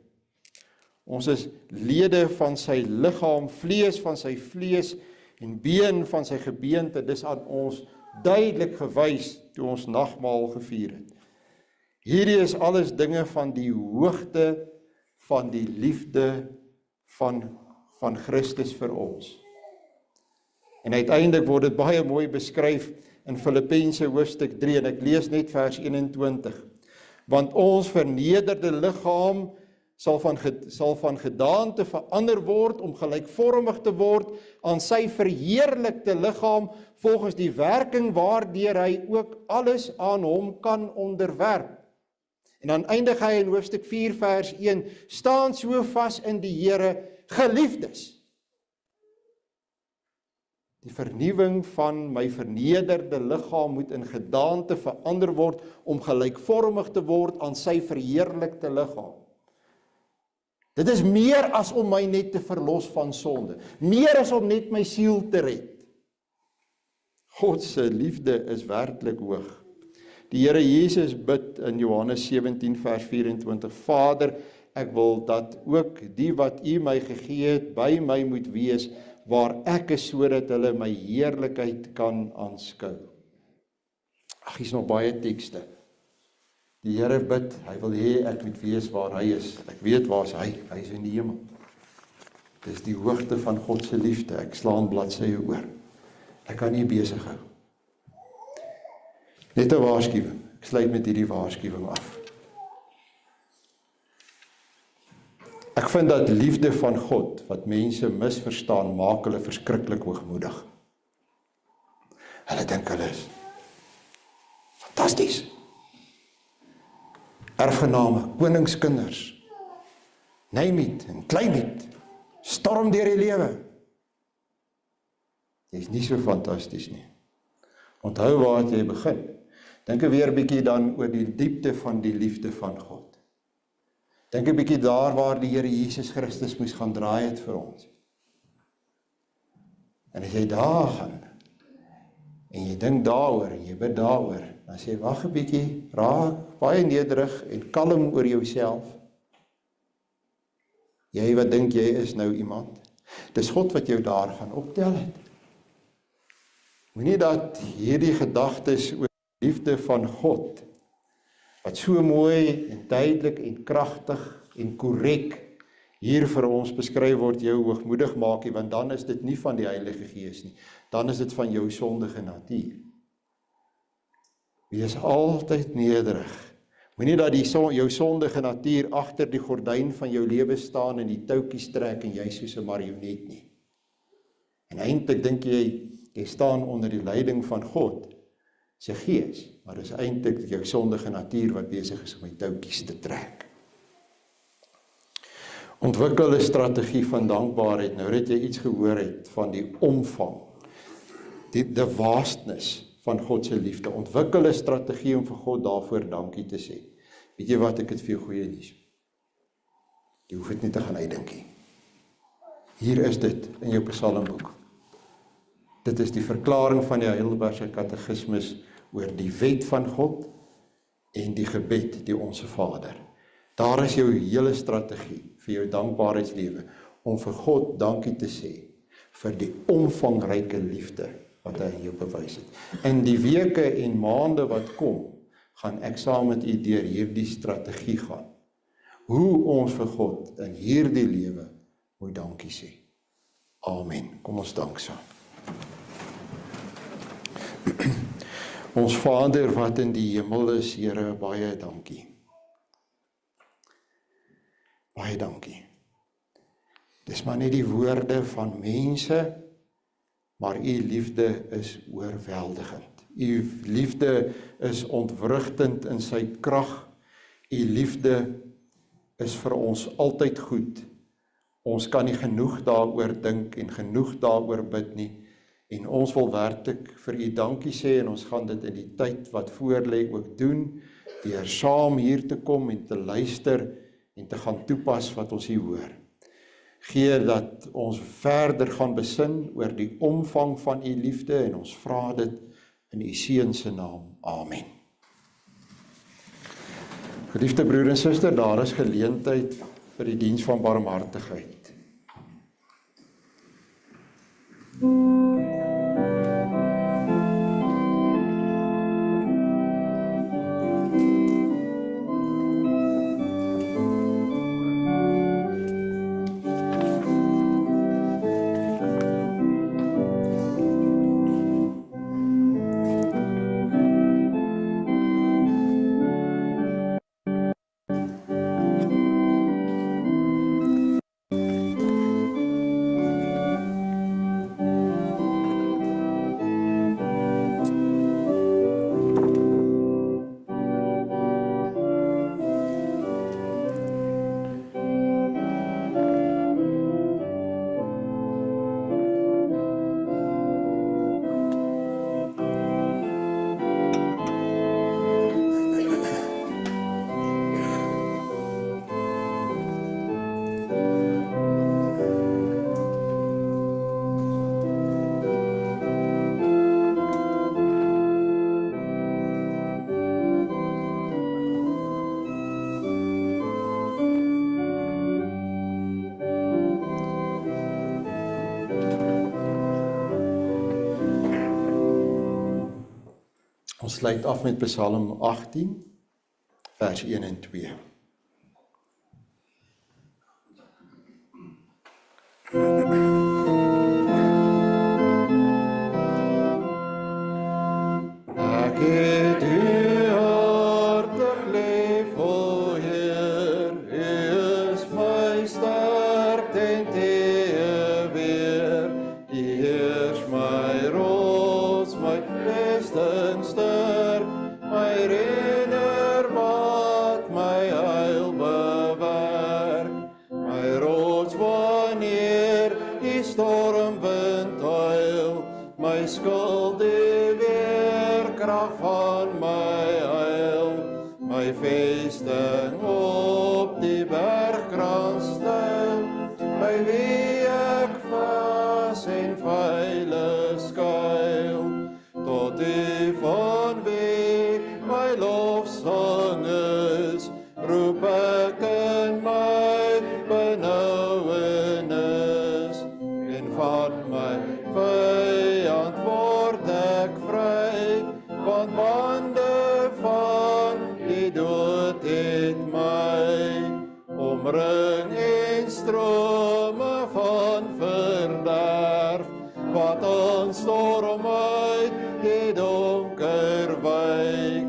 Speaker 2: Ons is lede van sy liggaam, vlees van sy vlees en been van sy gebeente. Dis aan ons duidelik gewys toe ons nagmaal gevier het. Hierdie is alles dinge van die hoogte van die liefde van Christus vir ons. En uiteindelik word dit baie mooi beskryf in Filippense hoofstuk 3 en ek lees net vers 21. Want ons vernederde liggaam sal van gedaante verander word om gelykvormig te word aan sy verheerlikte liggaam volgens die werking waardeur hy ook alles aan hom kan onderwerp. En dan eindig hy in hoofstuk 4 vers 1, staan so vas in die Here, geliefdes. Die vernuwing van my vernederde liggaam moet in gedaante verander word om gelykvormig te word aan sy verheerlikte liggaam. Dit is meer as om my net te verlos van sonde. Meer as om net my siel te red. God se liefde is werklik hoog. Die Here Jesus bid in Johannes 17 vers 24, Vader, ek wil dat ook die wat U my gegee het by my moet wees, waar ek is sodat hulle my heerlikheid kan aanskou. Ag, hier's nog baie tekste. Die Here bid, hy wil hê ek moet weet waar hy is. Ek weet waar is hy is in die hemel. Dis die hoogte van God se liefde. Ek slaan bladsye oor. Ek kan nie besig hou. Net 'n waarskuwing. Ek sluit met hierdie waarskuwing af. Ek vind dat liefde van God, wat mense misverstaan, maak hulle verskriklik hoogmoedig. Hulle dink hulle is fantasties. Erfgename, koningskinders, name it en claim it, storm deur die lewe. Jy is nie so fantasties nie. Onthou waar jy begin. Dink weer 'n bietjie dan oor die diepte van die liefde van God. Dink 'n bietjie daar waar die Here Jesus Christus moes gaan draai het vir ons. En as jy daar gaan, en jy dink daaroor, en jy bid daaroor, dan sê jy, wag 'n bietjie, raak baie nederig en kalm oor jouself. Jy wat dink jy is nou iemand, dis God wat jou daar gaan optel het. Moenie dat hierdie gedagtes oor die liefde van God, wat so mooi en duidelik en kragtig en korrek hier vir ons beskryf word, jou hoogmoedig maak, want dan is dit nie van die Heilige Gees nie, dan is dit van jou sondige natuur. Wees altyd nederig. Moenie dat jou sondige natuur agter die gordyn van jou lewe staan en die touwtjies trek en jy soos 'n marionet nie. En eintlik dink jy staan onder die leiding van God se Gees, maar dis eintlik jou sondige natuur wat besig is om die touwtjies te trek. Ontwikkel 'n strategie van dankbaarheid. Nou dat jy iets gehoor het van die omvang, die vastness van God se liefde. Ontwikkel 'n strategie om vir God daarvoor dankie te sê. Weet jy wat, ek het vir jou goeie nuus. Jy hoef dit nie te gaan uitdink nie. Hier is dit in jou psalmboek. Dit is die verklaring van die Heidelbergse Katekismus oor die wet van God en die gebed, die Onse Vader. Daar is jou hele strategie vir jou dankbaarheidslewe, om vir God dankie te sê, vir die omvangryke liefde wat hy in jou bewys het. In die weke en maande wat kom, gaan ek saam met u deur hierdie strategie gaan. Hoe ons vir God in hierdie lewe moet dankie sê. Amen. Kom ons dank saam. Ons Vader wat in die hemel is, Here, baie dankie. Baie dankie. Dis maar net die woorde van mense, maar u liefde is oorweldigend. U liefde is ontwrigtend in sy krag. U liefde is vir ons altyd goed. Ons kan nie genoeg daaroor dink en genoeg daaroor bid nie. En ons wil werklik vir u dankie sê, en ons gaan dit in die tyd wat voorlê ook doen, deur saam hier te kom en te luister en te gaan toepas wat ons hier hoor. Gee dat ons verder gaan besin oor die omvang van u liefde, en ons vra dit in u Seun se naam. Amen. Geliefde broer en suster, daar is geleentheid vir die diens van barmhartigheid. Ons sluit af met Psalm 18, vers 1 en 2. Ek het u hartlik lief, o Heer, u is my sterkte en teeweer, u is my rots, my beste ster, my redder wat my heil bewerk, my rots wanneer die stormwind huil, my skuld die weerkrag van my heil, my vesting op die bergkrans stil, by wie ek vas en veilig skuil, tot die van wie my lofsang is, roep ek in my benauwenis, en van my vyand word ek vry, want bande van die dood het my omring en strome van verderf, wat aanstorm uit die donker wyk,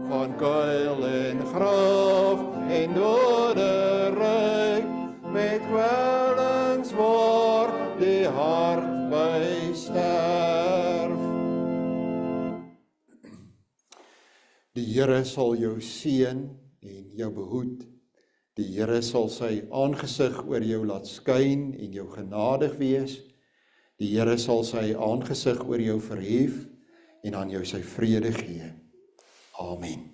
Speaker 2: van kuil en graf en doderyk, met kwellings word die hart by sterf. Die Here sal jou seën en jou behoed. Die Here sal sy aangesig oor jou laat skyn en jou genadig wees. Die Here sal sy aangesig oor jou verhef en aan jou sy vrede gee. Amen.